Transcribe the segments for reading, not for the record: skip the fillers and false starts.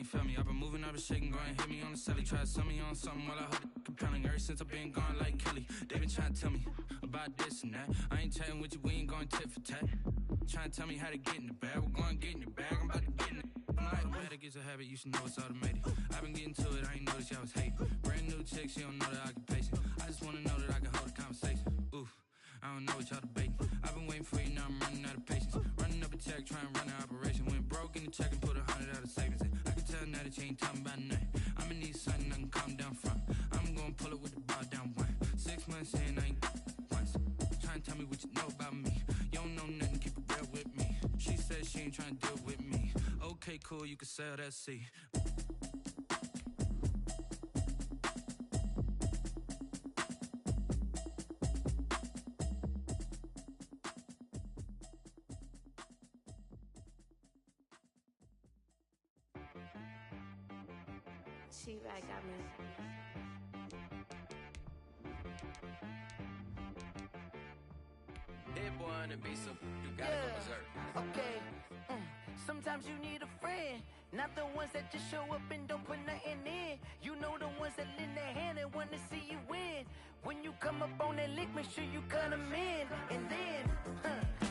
ain't feel me. I've been moving up the shit and going hit me on the celly. Try to sell me on something while I hold it compelling. Ever since I've been gone like Kelly, they been trying to tell me about this and that. I ain't chatting with you, we ain't going tit for tat. Trying to tell me how to get in the bag. We're going to get in the bag, I'm about to get in it. I'm like, better get a habit, you should know it's automated. I've been getting to it, I ain't noticed y'all was hating. Brand new chick, she don't know the occupation. I just wanna know that I can hold a conversation. Oof, I don't know what y'all debating. I've been waiting for you, now I'm running out of patience. Running up a check, trying to run an operation. Went broke in the check and put 100 out of savings in. I can tell now that you ain't talking about nothing. I'ma need something I can calm down from. I'm gonna pull it with the bar down one. 6 months in, I ain't once. Trying to tell me what you know about me. You don't know nothing, keep it real with me. She said she ain't trying to deal with me. Okay, cool, you can sell that seat. She right got me. Hit one and be some, you gotta go berserk. Okay. Sometimes you need a friend, not the ones that just show up and don't put nothing in. You know the ones that lend their hand and want to see you win. When you come up on that lick, make sure you cut them in. And then,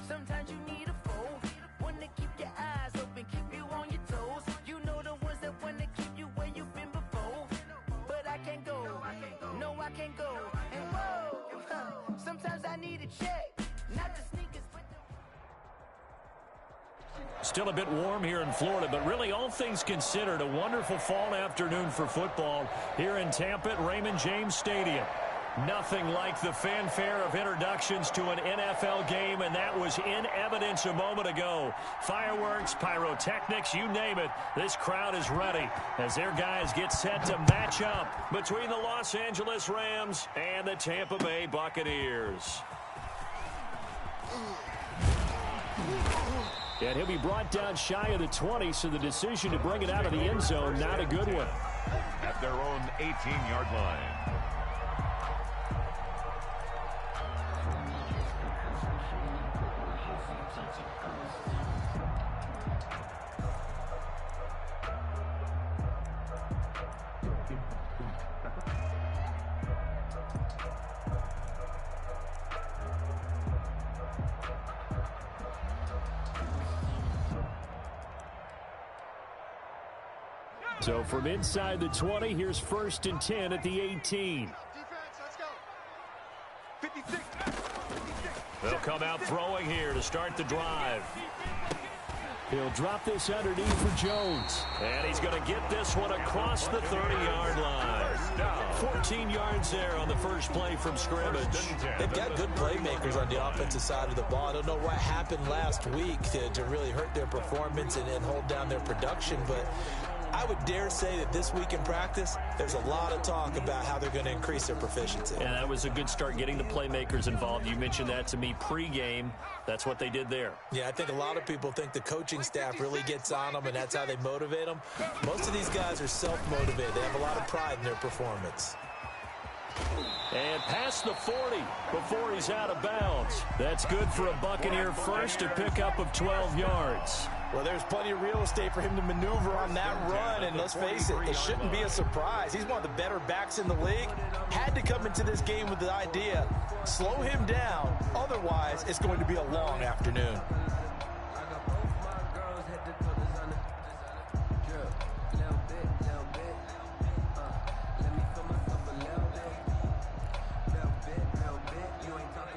sometimes you need a foe, one to keep your eyes open, keep you on your toes. You know the ones that want to keep you where you've been before. But I can't go, no I can't go. And whoa, sometimes I need a check, not the sneakers but the... Still a bit warm here in Florida, but really all things considered, a wonderful fall afternoon for football here in Tampa at Raymond James Stadium. Nothing like the fanfare of introductions to an NFL game, and that was in evidence a moment ago. Fireworks, pyrotechnics, you name it. This crowd is ready as their guys get set to match up between the Los Angeles Rams and the Tampa Bay Buccaneers. And he'll be brought down shy of the 20, so the decision to bring it out of the end zone, not a good one. At their own 18-yard line. So from inside the 20, here's 1st and 10 at the 18. Defense, let's go. 56. They'll come out throwing here to start the drive. He'll drop this underneath for Jones. And he's going to get this one across the 30-yard line. 14 yards there on the first play from scrimmage. They've got good playmakers on the offensive side of the ball. I don't know what happened last week to really hurt their performance and hold down their production, but I would dare say that this week in practice, there's a lot of talk about how they're going to increase their proficiency. And that was a good start getting the playmakers involved. You mentioned that to me pregame. That's what they did there. Yeah, I think a lot of people think the coaching staff really gets on them, and that's how they motivate them. Most of these guys are self-motivated. They have a lot of pride in their performance. And past the 40 before he's out of bounds. That's good for a Buccaneer first, a pickup of 12 yards. Well, there's plenty of real estate for him to maneuver on that run, and let's face it, it shouldn't be a surprise. He's one of the better backs in the league. Had to come into this game with the idea, slow him down, otherwise it's going to be a long afternoon.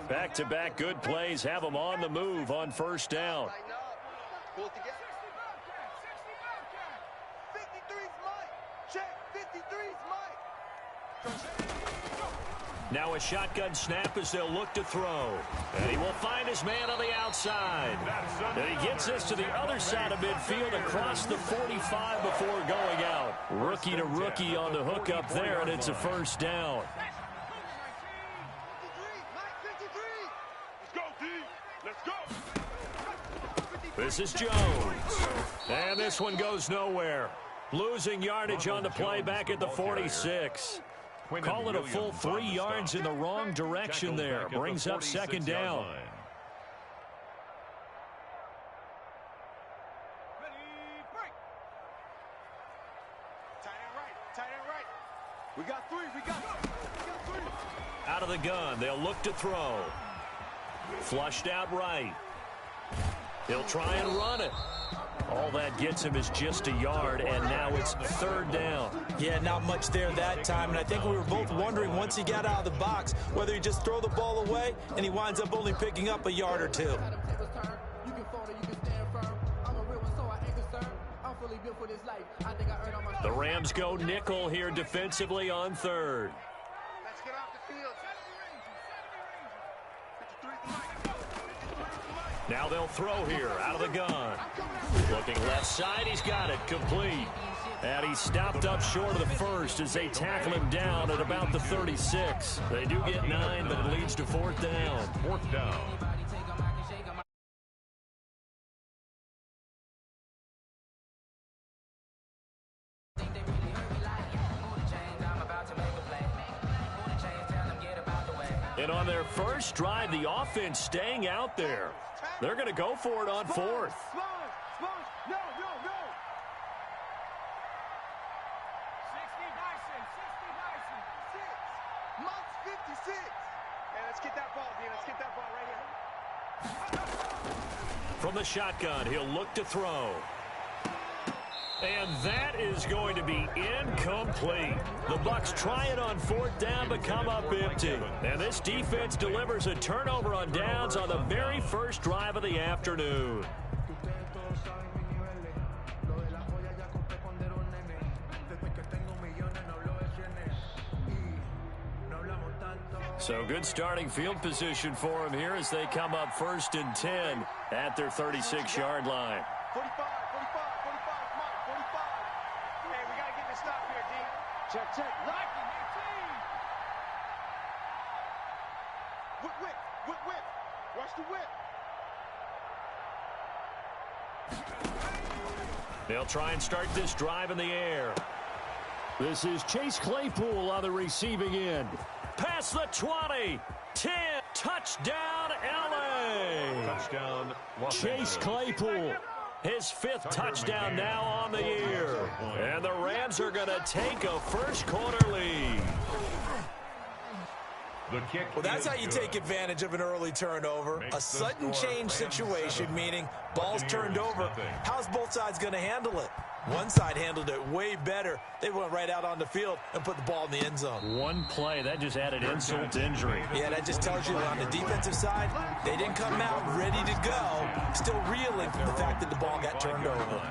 Back-to-back good plays have them on the move on first down. Pull it together. 53's Mike. Check. 53's Mike. Now a shotgun snap as they'll look to throw. And he will find his man on the outside. And he gets this to the other side of midfield across the 45 before going out. Rookie to rookie on the hook up there, and it's a first down. This is Jones. And this one goes nowhere. Losing yardage on the play back at the 46. Call it a full 3 yards in the wrong direction there. Brings up second down. We got three. We got three. Out of the gun. They'll look to throw. Flushed out right. He'll try and run it. All that gets him is just a yard, and now it's third down. Yeah, not much there that time, and I think we were both wondering once he got out of the box whether he just throw the ball away and he winds up only picking up a yard or two. The Rams go nickel here defensively on third. Let's get off the field. Now they'll throw here out of the gun. Looking left side, he's got it complete. And he's stopped up short of the first as they tackle him down at about the 36. They do get 9, but it leads to fourth down. Fourth down. And on their first drive, the offense staying out there. They're going to go for it on fourth. No. 56. Hey, let's get that ball, Dean. Let's get that ball right here. From the shotgun, he'll look to throw. And that is going to be incomplete. The Bucs try it on fourth down, but come up empty. And this defense delivers a turnover on downs on the very first drive of the afternoon. So good starting field position for him here as they come up 1st and 10 at their 36-yard line. 45, Mike, 45. Hey, we got to get this stop here, D. Check. Locking, 18. Whip. Watch the whip. They'll try and start this drive in the air. This is Chase Claypool on the receiving end. Past the 20, 10, touchdown, L.A. Touchdown, Chase Claypool, his 5th touchdown now on the year. And the Rams are going to take a first-quarter lead. The kick. Well, that's how you take advantage of an early turnover. A sudden change situation, meaning ball's turned over. How's both sides going to handle it? One side handled it way better. They went right out on the field and put the ball in the end zone. One play, that just added insult to injury. Yeah, that just tells you on the defensive side, they didn't come out ready to go, still reeling from the fact that the ball got turned over.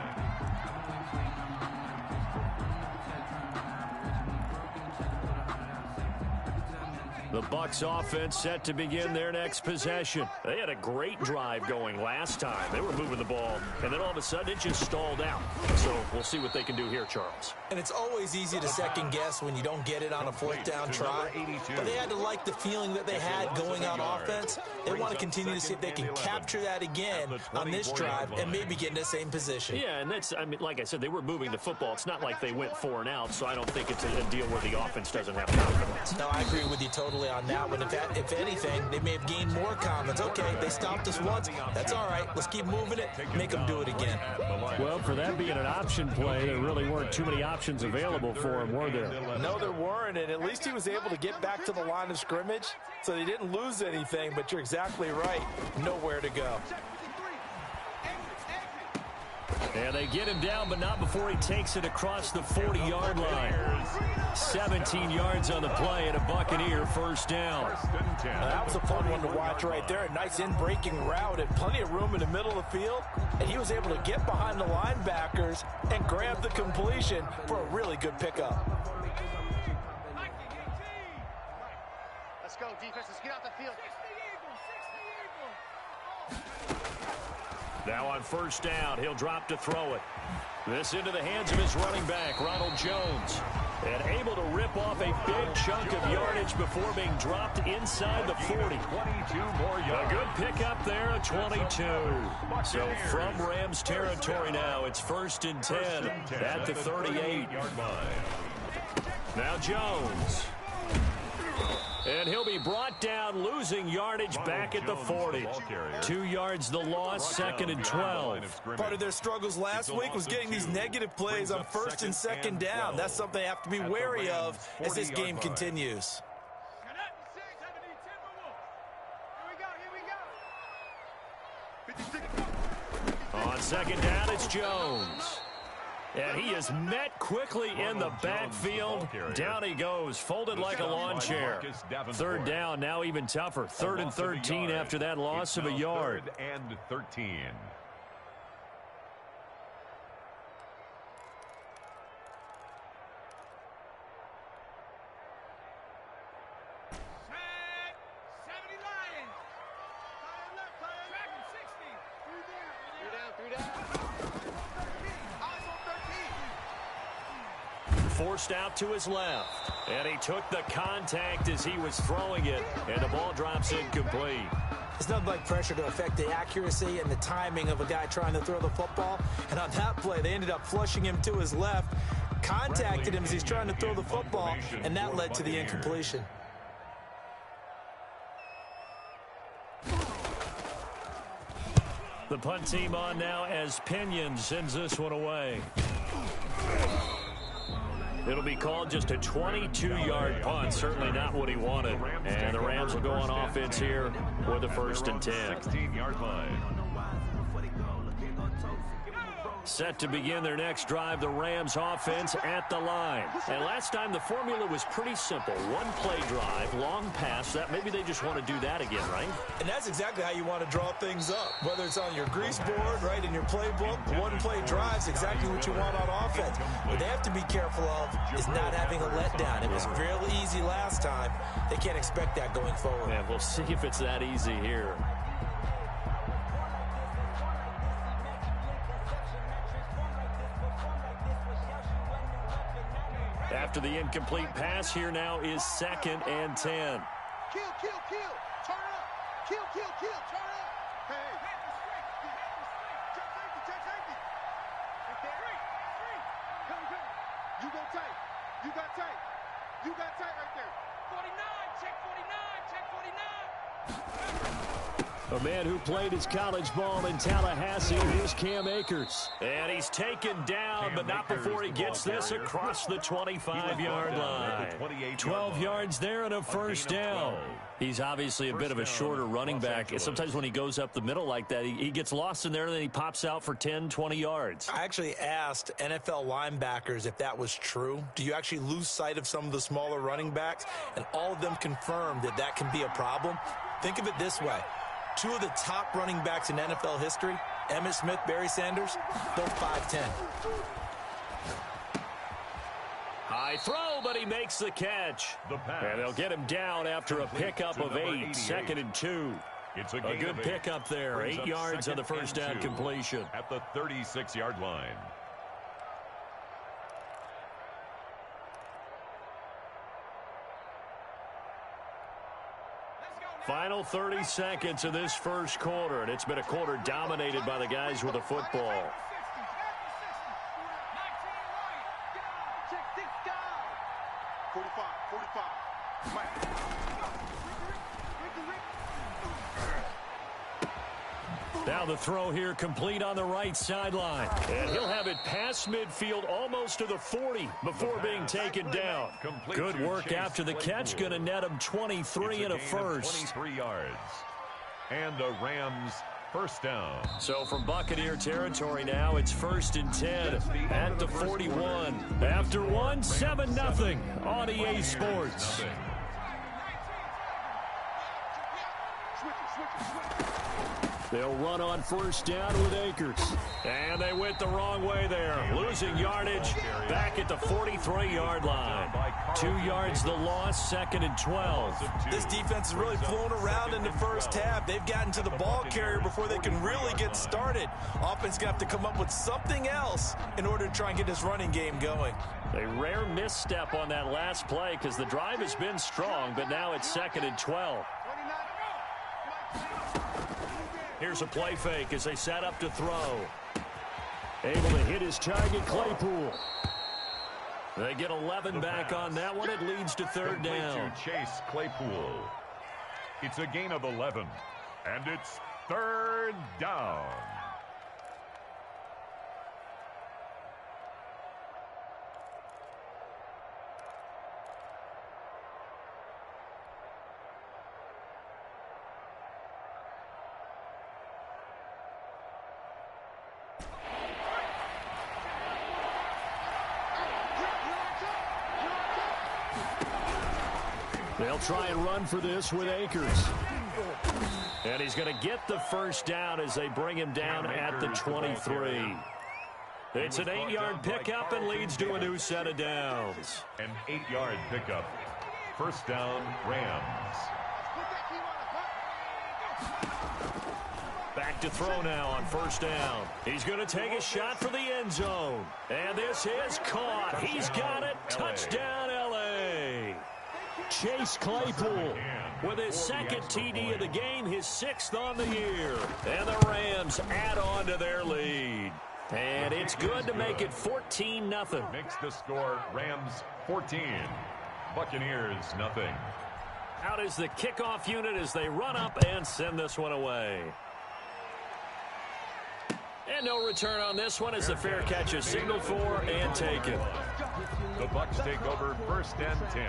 The Bucs offense set to begin their next possession. They had a great drive going last time. They were moving the ball, and then all of a sudden it just stalled out. So we'll see what they can do here, Charles. And it's always easy to second guess when you don't get it on a 4th down try. But they had to like the feeling that they had going on offense. They want to continue to see if they can capture that again on this drive and maybe get in the same position. Yeah, and that's, I mean, like I said, they were moving the football. It's not like they went 4 and out, so I don't think it's a deal where the offense doesn't have confidence. No, I agree with you totally on that one. If anything, they may have gained more confidence. Okay, they stopped us once. That's all right. Let's keep moving it. Make them do it again. Well, for that being an option play, there really weren't too many options available for him, were there? No, there weren't, and at least he was able to get back to the line of scrimmage, so they didn't lose anything, but you're exactly right. Nowhere to go. And they get him down, but not before he takes it across the 40-yard line. 17 yards on the play and a Buccaneer first down. That was a fun one to watch right there. A nice in-breaking route and plenty of room in the middle of the field. And he was able to get behind the linebackers and grab the completion for a really good pickup. Let's go, defense. Let's get out the field. Now on first down, he'll drop to throw it. This into the hands of his running back, Ronald Jones. And able to rip off a big chunk of yardage before being dropped inside the 40. 22 more yards. A good pickup there, a 22. So from Rams territory now, it's 1st and 10 at the 38. Now Jones. And he'll be brought down, losing yardage back at the 40. 2 yards the loss, 2nd and 12. Part of their struggles last week was getting these negative plays on 1st and 2nd down. That's something they have to be wary of as this game continues. On 2nd down, it's Jones. And he is met quickly in the backfield. Down he goes, folded like a lawn chair. 3rd down, now even tougher. 3rd and 13 after that loss of a yard. 3rd and 13. Forced out to his left. And he took the contact as he was throwing it. And the ball drops incomplete. It's nothing like pressure to affect the accuracy and the timing of a guy trying to throw the football. And on that play, they ended up flushing him to his left, contacted him as he's trying to throw the football, and that led to the incompletion. The punt team on now as Pinion sends this one away. It'll be called just a 22-yard punt. Certainly not what he wanted. And the Rams will go on offense here with a 1st and 10. 16-yard line. Set to begin their next drive, the Rams offense at the line. And last time the formula was pretty simple. One play drive, long pass. That maybe they just want to do that again, right? And that's exactly how you want to draw things up. Whether it's on your grease board, right, in your playbook, one play drive's exactly what you want on offense. What they have to be careful of is not having a letdown. It was real easy last time. They can't expect that going forward. Yeah, we'll see if it's that easy here. After the incomplete pass, here now is 2nd and 10. Kill, kill, kill. Turn up. Kill, kill, kill. Turn up. Hey. Check safety, check safety. Right there. Come. You go tight. You got tight. You got tight right there. 49. Check 49. Check 49. A man who played his college ball in Tallahassee, here's Cam Akers. And he's taken down, but not before he gets this across the 25-yard line. 12 yards there and a 1st down. He's obviously a bit of a shorter running back. Sometimes when he goes up the middle like that, he gets lost in there, and then he pops out for 10, 20 yards. I actually asked NFL linebackers if that was true. Do you actually lose sight of some of the smaller running backs? And all of them confirmed that that can be a problem. Think of it this way. 2 of the top running backs in NFL history, Emmitt Smith, Barry Sanders, both 5'10". High throw, but he makes the catch. And they'll get him down after a pickup of 8, 2nd and 2. It's a good pickup there, 8 yards on the 1st down completion. At the 36-yard line. Final 30 seconds of this first quarter, and it's been a quarter dominated by the guys with the football. Now the throw here complete on the right sideline. And he'll have it past midfield almost to the 40 before being taken down. Good work after the catch. Going to net him 23 and a 1st. 23 yards. And the Rams 1st down. So from Buccaneer territory now, it's 1st and 10 at the 41. After 7-0 on EA Sports. They'll run on 1st down with Akers. And they went the wrong way there. Losing yardage back at the 43-yard line. 2 yards the loss, 2nd and 12. This defense is really flown around in the first half. They've gotten to the ball carrier before they can really get started. Offense going to have to come up with something else in order to try and get this running game going. A rare misstep on that last play because the drive has been strong, but now it's 2nd and 12. Here's a play fake as they set up to throw. Able to hit his target, Claypool. They get 11 back on that one. It leads to third down. To Chase Claypool. It's a gain of 11, and it's third down. They'll try and run for this with Akers. And he's going to get the first down as they bring him down at the 23. It's an 8-yard pickup and leads to a new set of downs. An 8-yard pickup. First down, Rams. Back to throw now on first down. He's going to take a shot for the end zone. And this is caught. He's got it. Touchdown, L.A. Chase Claypool with his second TD of the game, his 6th on the year. And the Rams add on to their lead. And it's good to make it 14-0. Makes the score Rams 14. Buccaneers nothing. Out is the kickoff unit as they run up and send this one away. And no return on this one as the fair catch is signaled for and taken. The Bucs take over first and 10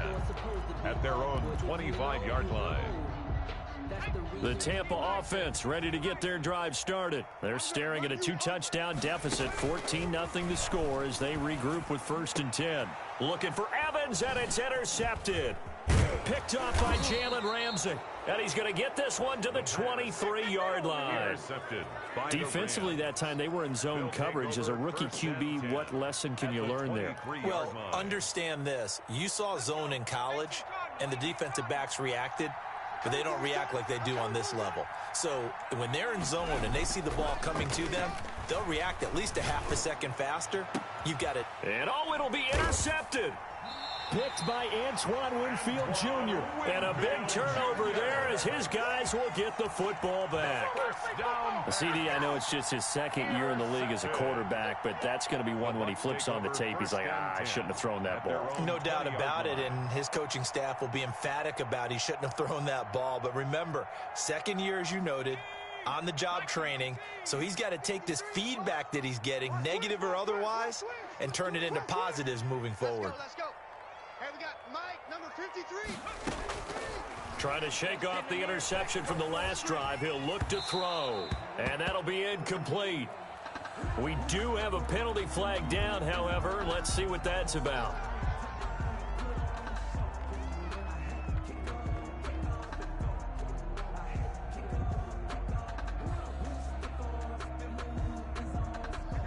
at their own 25-yard line. The Tampa offense ready to get their drive started. They're staring at a 2-touchdown deficit, 14-0 to score as they regroup with first and 10. Looking for Evans, and it's intercepted. Picked off by Jalen Ramsey. And he's going to get this one to the 23-yard line. Defensively that time, they were in zone coverage. As a rookie QB, what lesson can you learn there? Well, understand this. You saw zone in college, and the defensive backs reacted, but they don't react like they do on this level. So when they're in zone and they see the ball coming to them, they'll react at least a half a second faster. You've got it. And it'll be intercepted. Picked by Antoine Winfield Jr. And a big turnover there as his guys will get the football back. CD, I know it's just his second year in the league as a quarterback, but that's going to be one when he flips on the tape. He's like, I shouldn't have thrown that ball. No doubt about it, and his coaching staff will be emphatic about he shouldn't have thrown that ball. But remember, second year, as you noted, on-the-job training, so he's got to take this feedback that he's getting, negative or otherwise, and turn it into positives moving forward. Let's go. Hey, we got Mike, number 53. Trying to shake off the interception from the last drive. He'll look to throw, and that'll be incomplete. We do have a penalty flag down, however. Let's see what that's about.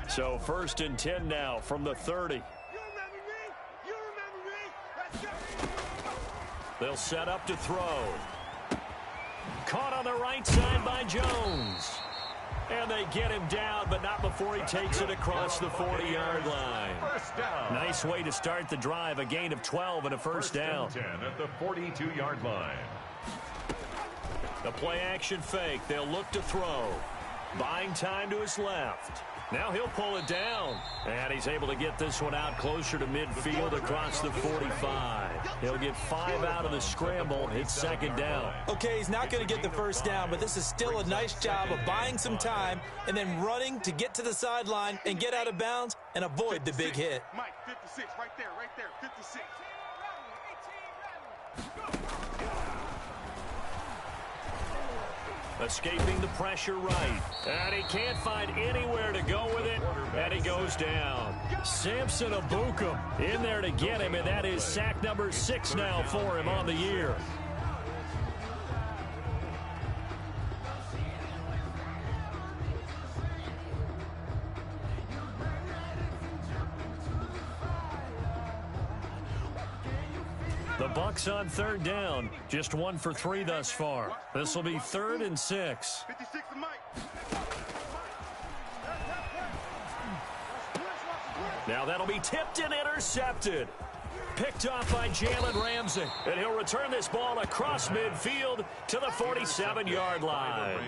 So first and 10 now from the 30. They'll set up to throw. Caught on the right side by Jones. And they get him down, but not before he takes it across the 40-yard line. Nice way to start the drive. A gain of 12 and a first down. 10 at the 42-yard line. The play action fake. They'll look to throw. Buying time to his left. Now he'll pull it down. And he's able to get this one out closer to midfield across the 45. He'll get 5 out of the scramble. It's second down. Okay, he's not going to get the first down, but this is still a nice job of buying some time and then running to get to the sideline and get out of bounds and avoid the big hit. Mike, 56, right there, 56. Escaping the pressure right. And he can't find anywhere to go with it. And he goes down. Samson Abukum in there to get him. And that is sack number 6 now for him on the year. The Bucs on third down. Just 1 for 3 thus far. This will be 3rd and 6. 56 to Mike. Now that'll be tipped and intercepted. Picked off by Jalen Ramsey. And he'll return this ball across midfield to the 47-yard line.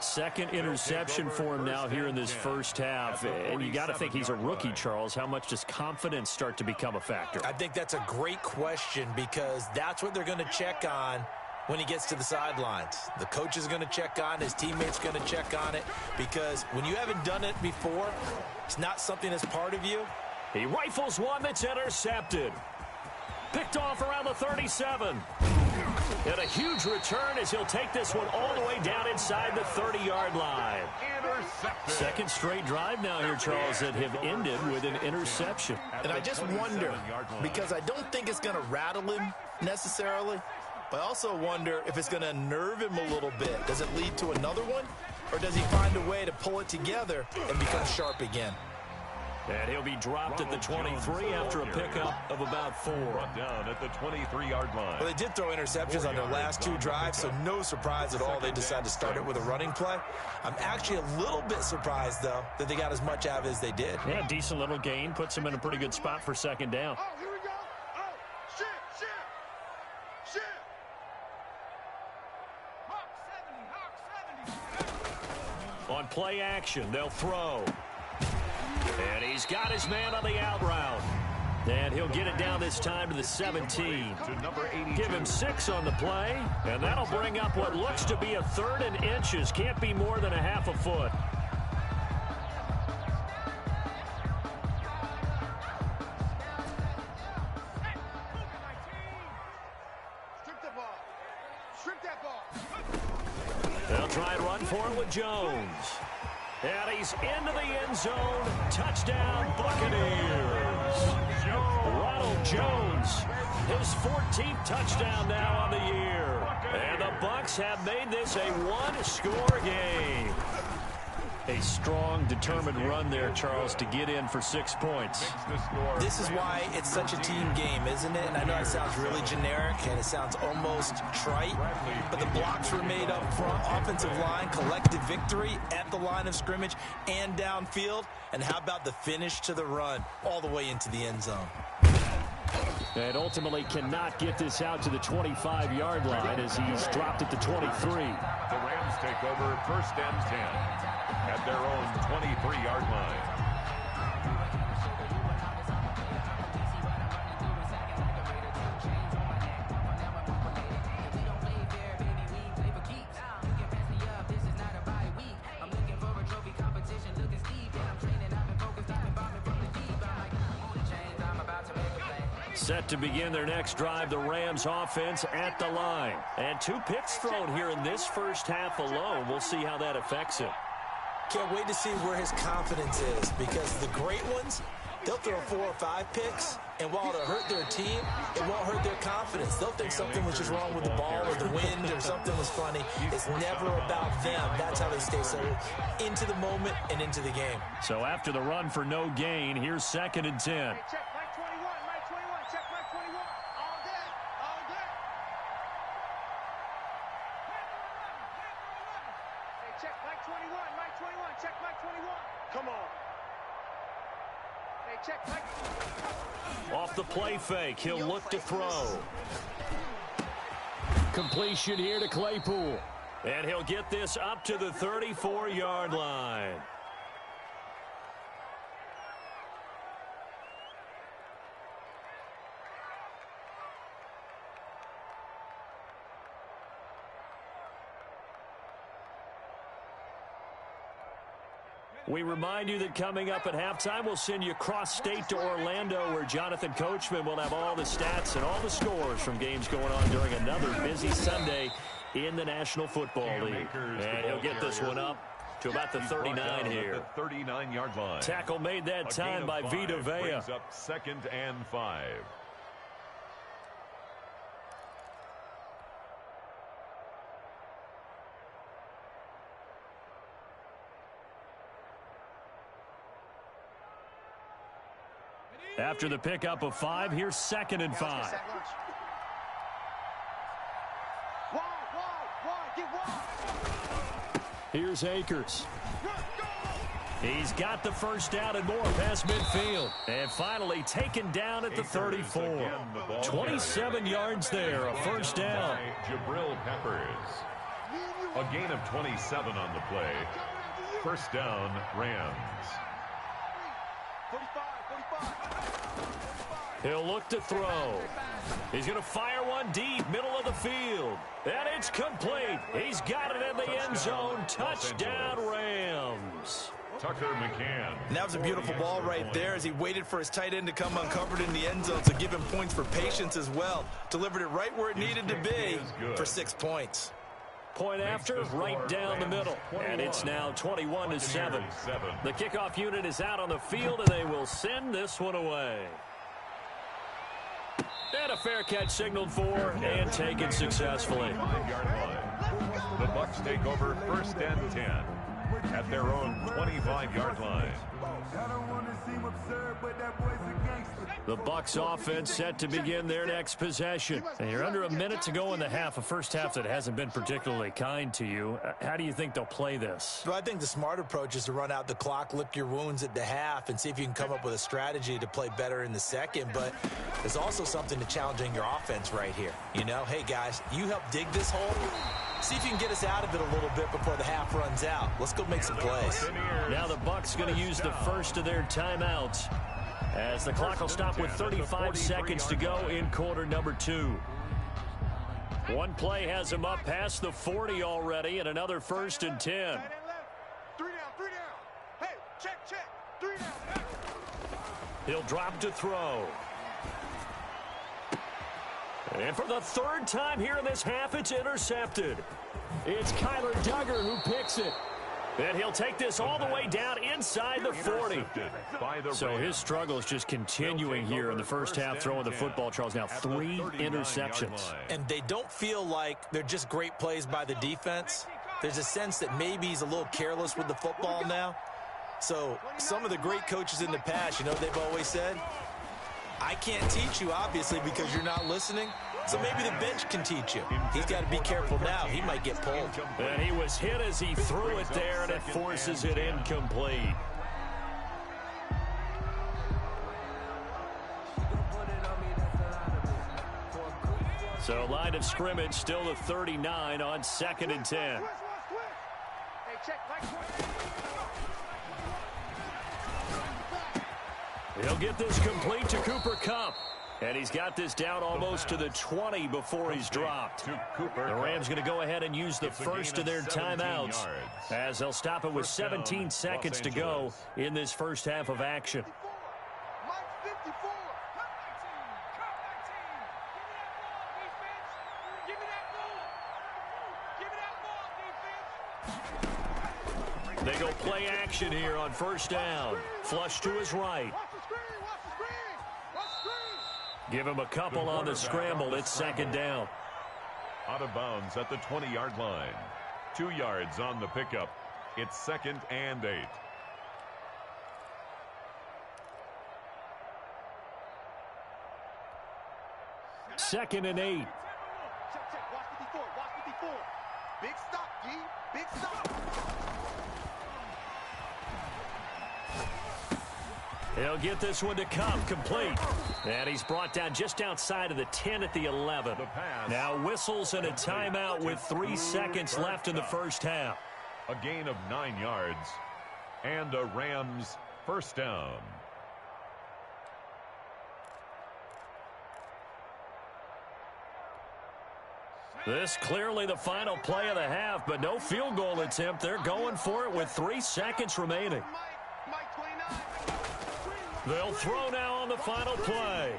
Second interception for him now here in this first half. And you got to think he's a rookie, Charles. How much does confidence start to become a factor? I think that's a great question because that's what they're going to check on when he gets to the sidelines. The coach is going to check on, his teammates going to check on it, because when you haven't done it before, it's not something that's part of you. He rifles one that's intercepted. Picked off around the 37. And a huge return as he'll take this one all the way down inside the 30-yard line. Second straight drive now here, Charles, that have ended with an interception. And I just wonder, because I don't think it's going to rattle him necessarily, but I also wonder if it's going to unnerve him a little bit. Does it lead to another one, or does he find a way to pull it together and become sharp again? And he'll be dropped at the 23 after a pickup of about 4. Brought down at the 23-yard line. Well, they did throw interceptions on their last 2 drives, so no surprise at all they decided to start it with a running play. I'm actually a little bit surprised, though, that they got as much out of it as they did. Yeah, decent little gain. Puts them in a pretty good spot for second down. Oh, here we go. Oh, shit. Hawk 70. On play action, they'll throw. And he's got his man on the out route. And he'll get it down this time to the 17. Give him 6 on the play. And that'll bring up what looks to be a 3rd and inches. Can't be more than a half a foot. Strip that ball. They'll try and run for it with Jones. And he's into the end zone. Touchdown, Buccaneers. Ronald Jones, his 14th touchdown now on the year. And the Bucs have made this a 1-score game. A strong, determined run there, Charles, to get in for 6 points. This is why it's such a team game, isn't it? And I know it sounds really generic and it sounds almost trite, but the blocks were made up front, offensive line, collective victory at the line of scrimmage and downfield. And how about the finish to the run all the way into the end zone? And ultimately cannot get this out to the 25-yard line as he's dropped at the 23. The Rams take over 1st and 10 at their own 23-yard line. Set to begin their next drive, the Rams offense at the line. And 2 picks thrown here in this first half alone. We'll see how that affects him. Can't wait to see where his confidence is, because the great ones, they'll throw 4 or 5 picks, and while it'll hurt their team, it won't hurt their confidence. They'll think something was just wrong with the ball or the wind or something was funny. It's never about them. That's how they stay so into the moment and into the game. So after the run for no gain, here's 2nd and 10. Check Mike 21, Mike 21, check Mike 21. All day, all day. Hey, check Mike 21, Mike 21, check Mike 21. Come on. Hey, check Mike. Off the play fake, he'll look to throw. Completion here to Claypool. And he'll get this up to the 34-yard line. We remind you that coming up at halftime, we'll send you cross-state to Orlando, where Jonathan Coachman will have all the stats and all the scores from games going on during another busy Sunday in the National Football League. And he'll get this one up to about the 39 here. The 39-yard line. Tackle made that time by Vita Vea. Brings up 2nd and 5. After the pickup of 5, here's 2nd and 5. Here's Akers. He's got the first down and more past midfield. And finally taken down at the 34. 27 yards there, a first down. Jabril Peppers. A gain of 27 on the play. First down, Rams. He'll look to throw. He's going to fire one deep, middle of the field. And it's complete. He's got it in the end zone. Touchdown, Rams. Tucker McCann. And that was a beautiful ball right there as he waited for his tight end to come uncovered in the end zone, so give him points for patience as well. Delivered it right where it needed to be for 6 points. Point after, right down the middle. And it's now 21-7. The kickoff unit is out on the field, and they will send this one away. And a fair catch signaled for and taken successfully. The Bucks take over first and 10 at their own 25-yard line. The Bucks offense set to begin their next possession. And you're under a minute to go in the half, a first half that hasn't been particularly kind to you. How do you think they'll play this? Well, I think the smart approach is to run out the clock, lick your wounds at the half, and see if you can come up with a strategy to play better in the second. But there's also something to challenging your offense right here. You know, hey, guys, you help dig this hole. See if you can get us out of it a little bit before the half runs out. Let's go make some plays. Now the Bucks going to use the first of their timeouts, as the clock will stop with 35 seconds to go in quarter number 2. One play has him up past the 40 already, and another first and 10. 3 down. Hey, check. 3 down. He'll drop to throw. And for the third time here in this half, it's intercepted. It's Kyler Duggar who picks it. And he'll take this all the way down inside the 40. So his struggle is just continuing here in the first half, throwing the football, Charles. Now 3 interceptions. And they don't feel like they're just great plays by the defense. There's a sense that maybe he's a little careless with the football now. So some of the great coaches in the past, you know what they've always said? I can't teach you, obviously, because you're not listening. So maybe the bench can teach you. He's got to be careful now. He might get pulled. And he was hit as he threw it there, and it forces it incomplete. So line of scrimmage still to 39 on 2nd and 10. He'll get this complete to Cooper Kupp. And he's got this down almost to the 20 before he's dropped. The Rams going to go ahead and use the first of their timeouts, as they'll stop it with 17 seconds to go in this first half of action. They go play action here on first down. Flush to his right. Give him a couple on the scramble. It's 2nd down. Out of bounds at the 20-yard line. 2 yards on the pickup. It's 2nd and 8. Second and 8. Check. Watch 54. Big stop, G. Big stop. He'll get this one to Kupp, complete. And he's brought down just outside of the 10 at the 11. Now whistles and a timeout with 3 seconds left in the first half. A gain of 9 yards and a Rams first down. This clearly the final play of the half, but no field goal attempt. They're going for it with 3 seconds remaining. They'll throw now on the final play.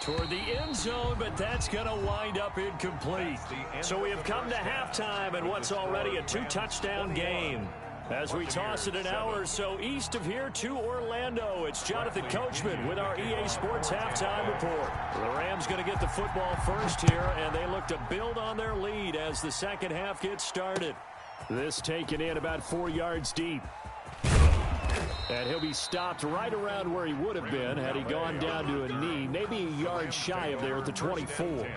Toward the end zone, but that's going to wind up incomplete. So we have come to halftime in what's already a 2-touchdown game. As we toss it an hour or so east of here to Orlando, it's Jonathan Coachman with our EA Sports Halftime Report. The Rams going to get the football first here, and they look to build on their lead as the second half gets started. This taken in about 4 yards deep. And he'll be stopped right around where he would have been had he gone down to a knee, maybe a yard shy of there at the 24.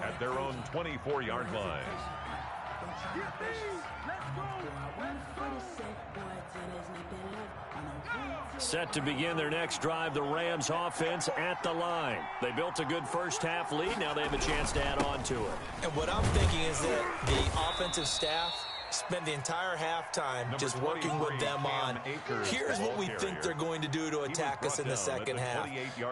At their own 24-yard line. Set to begin their next drive, the Rams offense at the line. They built a good first half lead. Now they have a chance to add on to it. And what I'm thinking is that the offensive staff spent the entire halftime just working with them on, here's what we think they're going to do to attack us in the second half.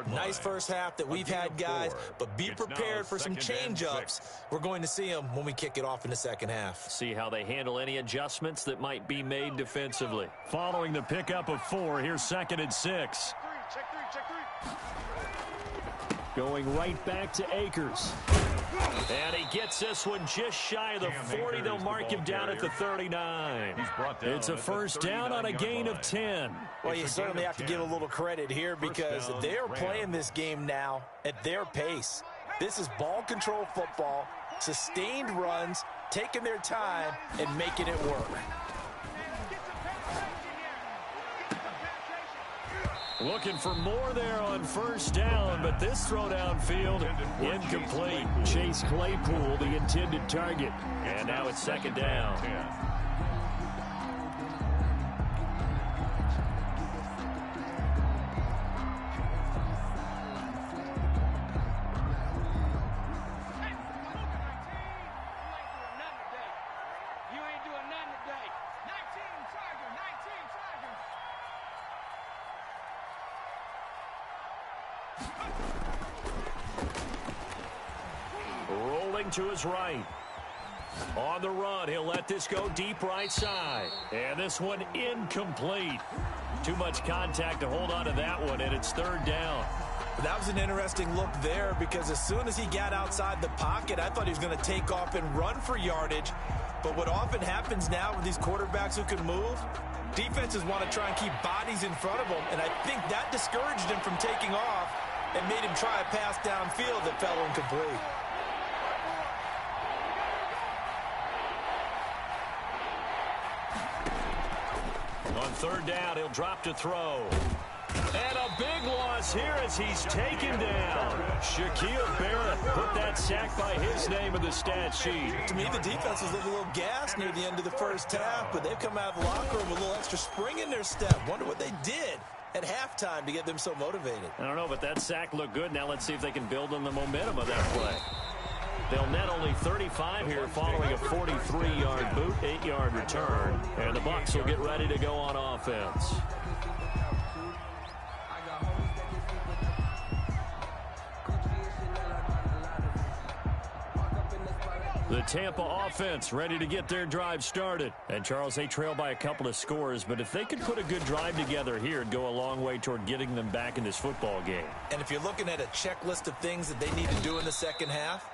Nice first half that we've had, guys, but be prepared for some change-ups. We're going to see them when we kick it off in the second half. See how they handle any adjustments that might be made defensively. Following the pickup of 4, here's 2nd and 6. Check three. Going right back to Akers. And he gets this one just shy of the 40. They'll mark him down at the 39. It's a first down on a gain of 10. Well, you certainly have to give a little credit here because they're playing this game now at their pace. This is ball control football, sustained runs, taking their time, and making it work. Looking for more there on first down, but this throw downfield incomplete. Chase Claypool, the intended target. And now it's 2nd down. Rolling to his right. On the run, he'll let this go deep right side. And this one incomplete. Too much contact to hold on to that one, and it's 3rd down. That was an interesting look there because as soon as he got outside the pocket, I thought he was going to take off and run for yardage. But what often happens now with these quarterbacks who can move, defenses want to try and keep bodies in front of them, and I think that discouraged him from taking off and made him try a pass downfield that fell incomplete. On 3rd down, he'll drop to throw. And a big loss here as he's taken down. Shaquille Barrett put that sack by his name in the stat sheet. To me, the defense was looking a little gassed near the end of the first half, but they've come out of the locker room with a little extra spring in their step. Wonder what they did at halftime to get them so motivated. I don't know, but that sack looked good. Now let's see if they can build on the momentum of that play. They'll net only 35 here following a 43-yard boot, 8-yard return. And the Bucs will get ready to go on offense. The Tampa offense ready to get their drive started. And, Charles, they trail by a couple of scores, but if they could put a good drive together here, it'd go a long way toward getting them back in this football game. And if you're looking at a checklist of things that they need to do in the second half,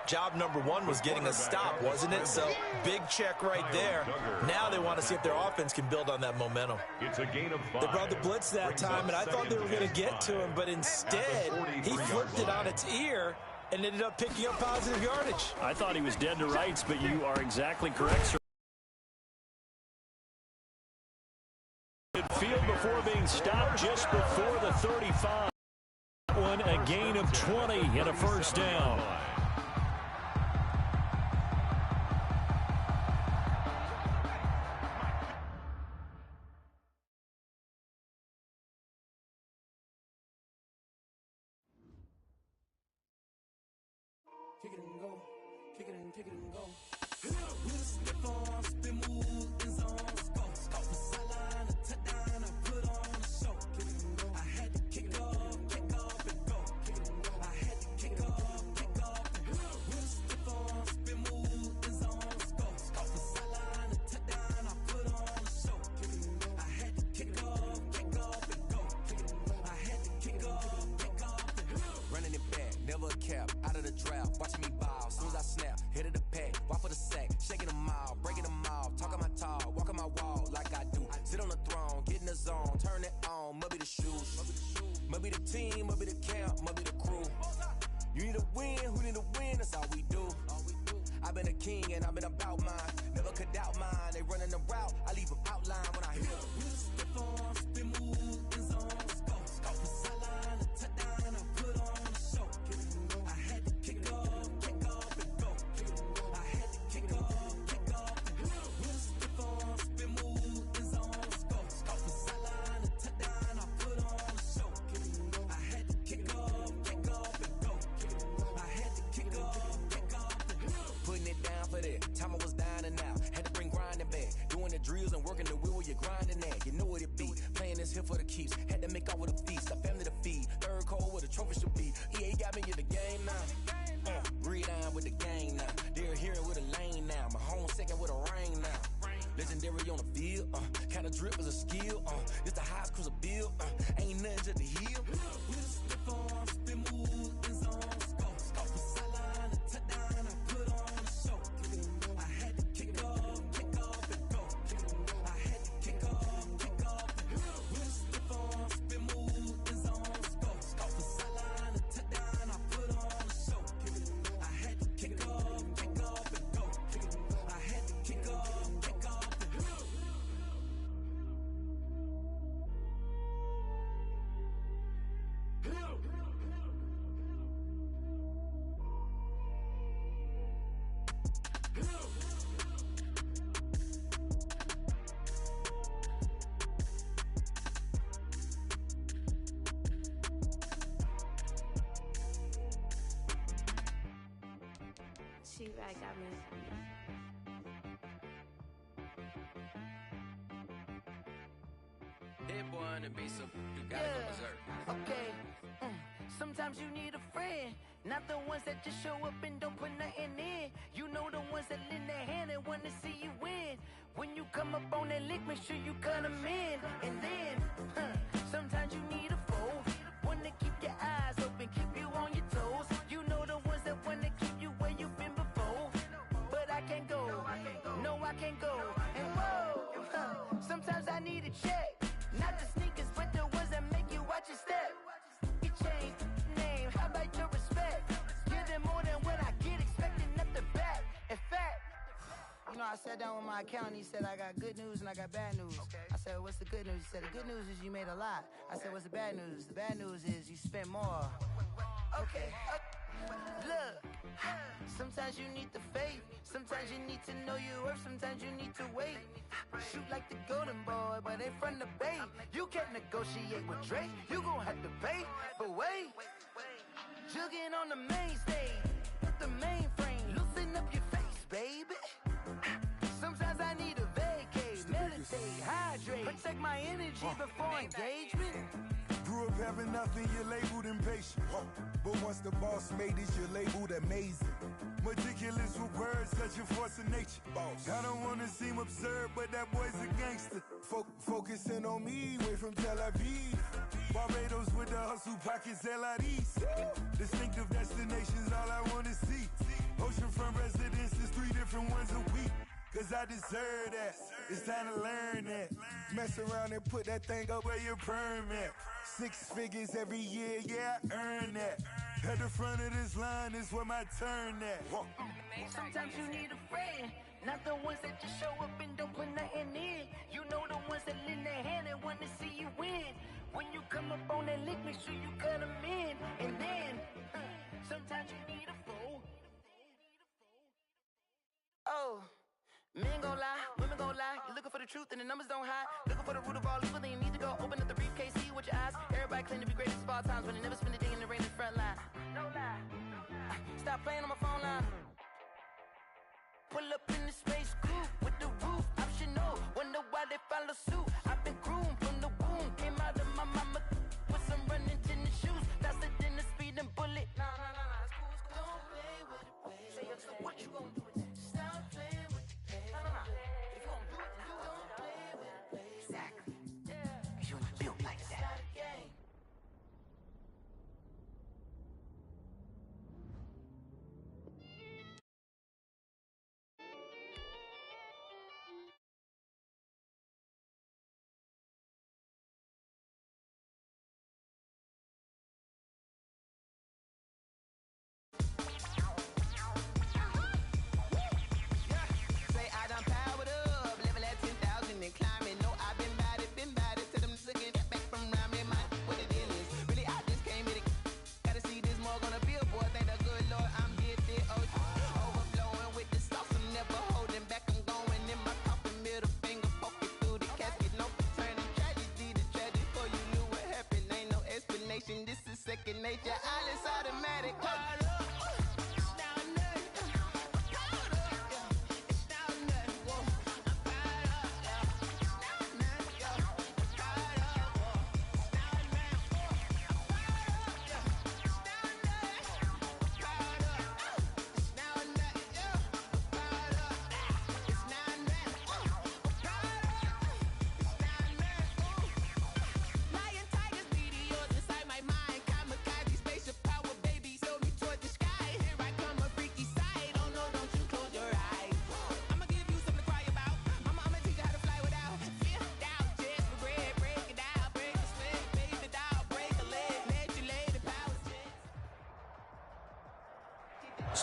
job number 1 was getting a stop, wasn't it? So, big check right there. Now they want to see if their offense can build on that momentum. It's a gain of 5. They brought the blitz that time, and I thought they were going to get to him, but instead, he flipped it on its ear and ended up picking up positive yardage. I thought he was dead to rights, but you are exactly correct, sir. Field before being stopped just before the 35. One, a gain of 20 and a first down. Kick it and go, kick it and go. With a stiff arm, spin move, in zone, go. Off the sideline, a touchdown, I put on a show. Kick it and go. I had to kick off and go. Kick it and go. I had to kick off and go. With a stiff arm, spin move, in zone, go. Off the sideline, a touchdown, I put on a show. Kick it and go. I had to kick off and go. Kick it and go. I had to kick off and go. Running it back, never a cap, out of the draft. Watching me ball, soon as I snap, hit of the pack, walk for the sack, shaking them out, breaking them out, talking my talk, walking my wall like I do. Sit on the throne, get in the zone, turn it on, must be the shoes, must be the team, must be the camp, must be the crew. You need a win, who need a win, that's all we do. I've been a king and I've been about mine, never could doubt mine, they running the route, I leave them outline when I hit them. Stiff arm, spin move, in zone, go. Off the sideline, a touchdown, I put on a show. I had to kick off and go. I had to kick off and go. it be. Playing this here for the keeps. Had to make out with a feast. A family to feed. Third cold where the trophy should be. EA got me in the game now. Read on with the game now. They're hearing with a lane now. My home second with a rain now. Legendary on the field. Kind of drip is a skill. It's the highest cruiser bill. Ain't nothing just to heal. With a slip on, spin move, in zone, scope. Scope for sideline, a touchdown, I put on the show. I had to kick off and go. I had to kick off and go. With a slip on, spin move, in zone, scope. Scope for sideline, a touchdown, I put on the show. I had to kick off and go. I had to kick off and go. T-Rag got me. Hit boy on the beat, so you gotta go berserk. Okay. Sometimes you need a friend, not the ones that just show up and don't put nothing in. You know the ones that lend their hand and want to see you win. When you come up on that lick, make sure you cut them in. And then, sometimes you need a foe, one to keep your eyes open, keep you on your toes. You know the ones that want to keep you where you've been before. But I can't go, no I can't go. And whoa, sometimes I need a check. Not the sneakers, but the ones that make you watch your step. You change name, how about your respect? Give them more than what I get, expecting nothing back. In fact, you know, I sat down with my accountant, he said, I got good news and I got bad news. I said, what's the good news? He said, the good news is you made a lot. I said, what's the bad news? The bad news is you spent more. Okay, look, sometimes you need the faith, sometimes you need to know your worth, sometimes you need to wait. Shoot like the golden boy, but in front of the bay. You can't negotiate with Drake, you gon' have to pay. But wait, jugging on the main stage, the mainframe, loosen up your face, baby. Sometimes I need a vacate, meditate, hydrate, protect my energy before engagement. Grew up having nothing, you're labeled impatient. But once the boss made it, you're labeled amazing. Meticulous with words, such a force of nature. I don't wanna seem absurd, but that boy's a gangster. Focusing on me, way from Tel Aviv. Barbados with the hustle pockets, LIDs. Distinctive destinations, all I wanna see. Oceanfront residences, 3 different ones a week. Cause I deserve that, it's time to learn that. Mess around and put that thing up where your perm at. 6 figures every year, yeah, I earn that. At the front of this line is where my turn at. Sometimes you need a friend, not the ones that just show up and don't put nothing in. You know the ones that lend their hand and want to see you win. When you come up on that lick, make sure you cut them in. And then, sometimes you need a fool. Oh. Men gon' lie, women gon' lie. You're looking for the truth and the numbers don't hide. Looking for the root of all evil, then you need to go open up the briefcase, see with your eyes. Everybody claim to be greatest of all times, but they never spend a day in the rain in the front line. No lie. Stop playing on my phone line. Pull up in the space coupe with the roof optional. Wonder why they follow suit. I've been groomed from the womb. Came out of my mama with some running tennis shoes. Faster than the speeding bullet. Nah, it's cool. Don't play with it, baby. Say, so what you gon' do with it? Stop playing. If you gon' do it, then you don't play with it, baby. Exactly. Cause you ain't built like that. This is second nature, all is automatic.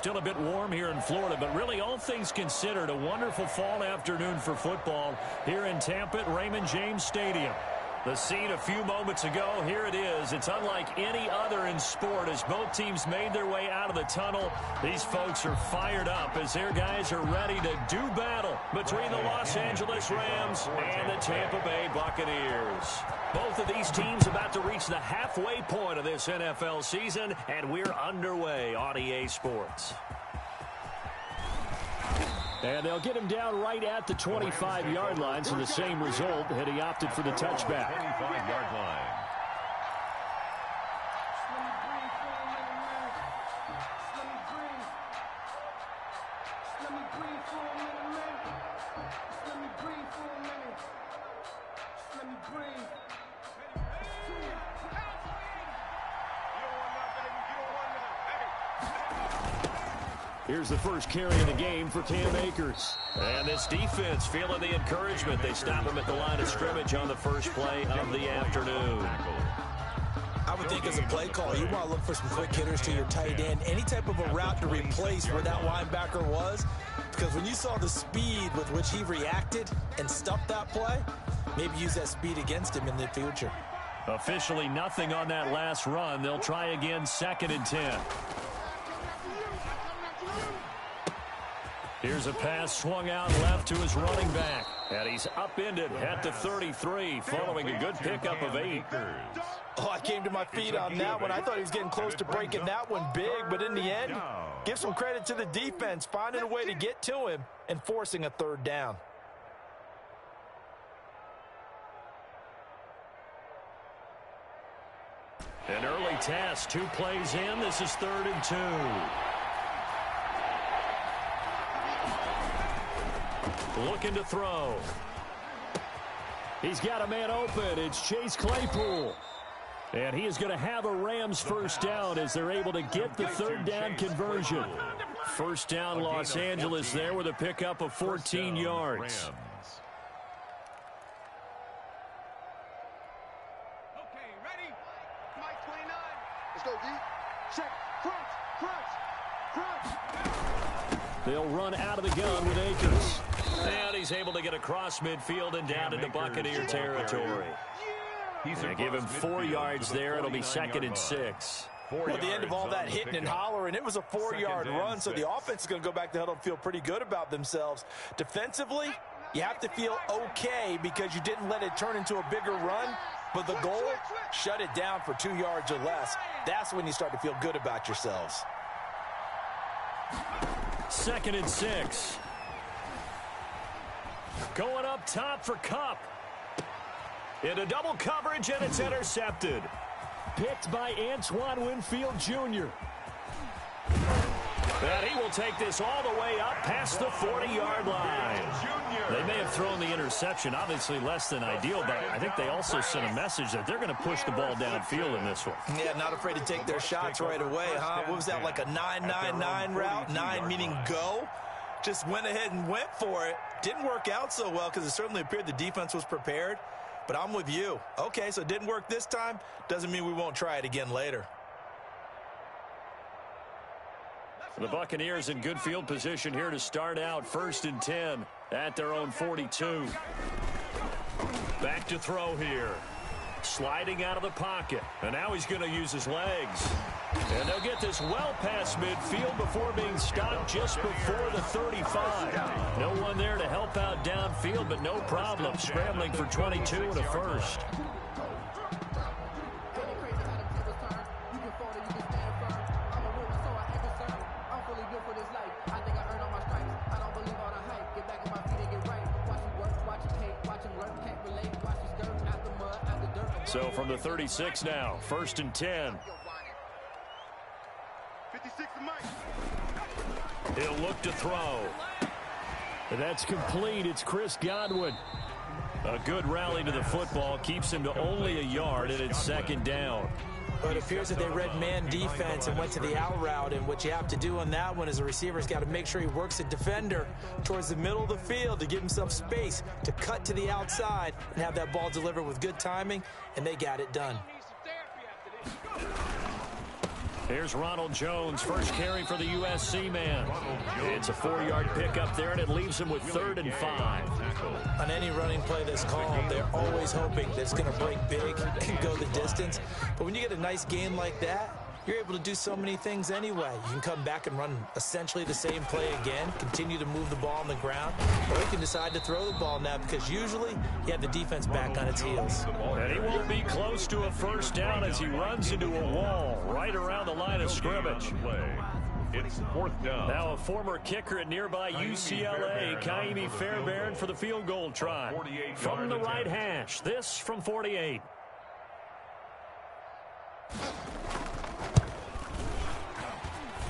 still a bit warm here in Florida, but really all things considered, a wonderful fall afternoon for football here in Tampa at Raymond James Stadium. The scene a few moments ago, here it is. It's unlike any other in sport as both teams made their way out of the tunnel. These folks are fired up as their guys are ready to do battle between the Los Angeles Rams and the Tampa Bay Buccaneers. Both of these teams about to reach the halfway point of this NFL season, and we're underway on EA Sports. And they'll get him down right at the 25-yard line, so the same result had he opted for the touchback. 25-yard line. Here's the first carry of the game for Cam Akers. And this defense feeling the encouragement. They stop him at the line of scrimmage on the first play of the afternoon. I would think as a play call, you want to look for some quick hitters to your tight end. Any type of a route to replace where that linebacker was. Because when you saw the speed with which he reacted and stuffed that play, maybe use that speed against him in the future. Officially nothing on that last run. They'll try again, 2nd and 10. Here's a pass swung out left to his running back. And he's upended at the 33 following a good pickup of 8. Oh, I came to my feet on that one. I thought he was getting close to breaking that one big, but in the end, give some credit to the defense, finding a way to get to him and forcing a 3rd down. An early task, 2 plays in. This is 3rd and 2. Looking to throw. He's got a man open. It's Chase Claypool. And he is going to have a Rams first down as they're able to get the 3rd down conversion. First down Los Angeles there with a pickup of 14 yards. Okay, ready? Mike 29. Let's go, D. Check. Crunch. They'll run out of the gun with Akers. And he's able to get across midfield and down into Buccaneer territory. They give him 4 yards there. It'll be 2nd and 6. Well, at the end of all that hitting and hollering, it was a 4-yard run, so the offense is going to go back to huddle and feel pretty good about themselves. Defensively, you have to feel okay because you didn't let it turn into a bigger run, but the goal, shut it down for 2 yards or less. That's when you start to feel good about yourselves. 2nd and 6. Going up top for Kupp. Into double coverage, and it's intercepted. Picked by Antoine Winfield Jr. And he will take this all the way up past the 40-yard line. They may have thrown the interception, obviously less than ideal, but I think they also sent a message that they're going to push the ball downfield in this one. Yeah, not afraid to take their shots right away, huh? What was that, like a 9-9-9 route? 9 meaning go? Just went ahead and went for it. Didn't work out so well because it certainly appeared the defense was prepared. But I'm with you. Okay, so it didn't work this time. Doesn't mean we won't try it again later. The Buccaneers in good field position here to start out. 1st and 10 at their own 42. Back to throw here. Sliding out of the pocket. And now he's going to use his legs. And they'll get this well past midfield before being stopped just before the 35. No one there to help out downfield, but no problem. Scrambling for 22 and a first. So from the 36 now, 1st and 10. 56 to Mike. He'll look to throw. That's complete. It's Chris Godwin. A good rally to the football keeps him to only a yard, and it's 2nd down. But it appears that they read man defense and went to the out route, and what you have to do on that one is the receiver's got to make sure he works the defender towards the middle of the field to give himself space to cut to the outside and have that ball delivered with good timing, and they got it done. Here's Ronald Jones, first carry for the USC man. It's a 4-yard pickup there, and it leaves him with 3rd and 5. On any running play that's called, they're always hoping that it's going to break big and go the distance. But when you get a nice game like that, you're able to do so many things anyway. You can come back and run essentially the same play again, continue to move the ball on the ground, or you can decide to throw the ball now because usually you have the defense back on its heels. And he won't be close to a first down as he runs into a wall right around the line of scrimmage. It's 4th down. Now a former kicker at nearby UCLA, Kaimi Fairbairn for the field goal try. From the right hash, this from 48.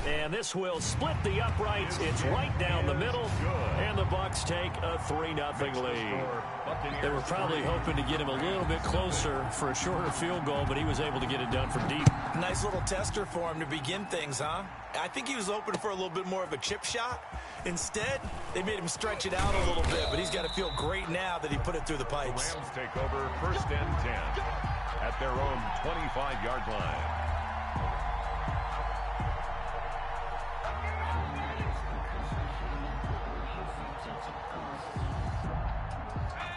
And this will split the uprights. It's right down the middle, and the Bucs take a 3-0 lead. They were probably hoping to get him a little bit closer for a shorter field goal, but he was able to get it done from deep. Nice little tester for him to begin things, huh? I think he was hoping for a little bit more of a chip shot. Instead, they made him stretch it out a little bit, but he's got to feel great now that he put it through the pipes. The Rams take over 1st and 10 at their own 25-yard line.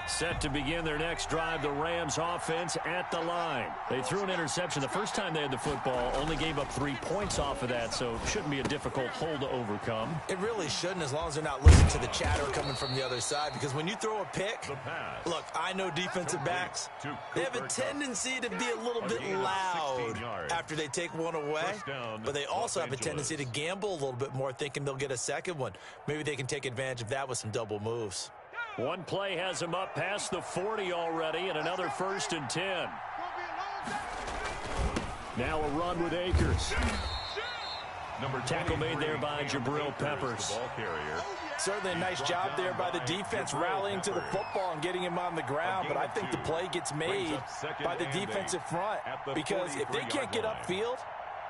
Set to begin their next drive, the Rams offense at the line. They threw an interception the first time they had the football, only gave up 3 points off of that, so it shouldn't be a difficult hole to overcome. It really shouldn't, as long as they're not listening to the chatter coming from the other side, because when you throw a pick, look, I know defensive backs, they have a tendency to be a little bit loud after they take one away, but they also have a tendency to gamble a little bit more, thinking they'll get a second one. Maybe they can take advantage of that with some double moves. One play has him up past the 40 already, and another 1st and 10. Now a run with Akers. Tackle made there by Jabril Peppers. Certainly a nice job there by the defense rallying to the football and getting him on the ground, but I think the play gets made by the defensive front, because if they can't get upfield,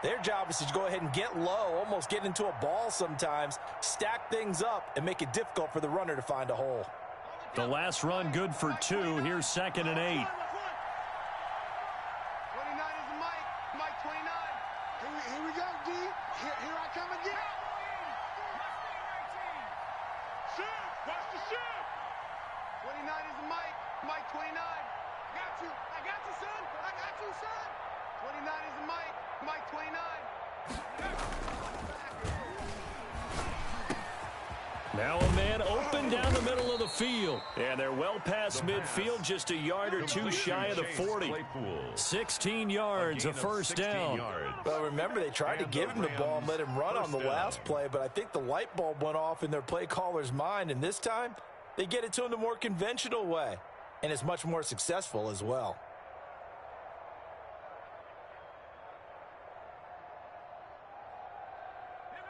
their job is to go ahead and get low, almost get into a ball sometimes, stack things up, and make it difficult for the runner to find a hole. The last run good for 2. Here's 2nd and 8. 29 is Mike. Mike 29. Here we go, D. Here I come again. Shoot. Watch the shoot. 29 is Mike. Mike 29. Got you. I got you, son. I got you, son. 29 is Mike. Mike 29. Now a man open down the middle of the field. And they're well past midfield, just a yard or 2 shy of the 40. 16 yards, a first down. Well, remember, they tried to give him the ball and let him run on the last play, but I think the light bulb went off in their play caller's mind, and this time they get it to him the more conventional way, and it's much more successful as well.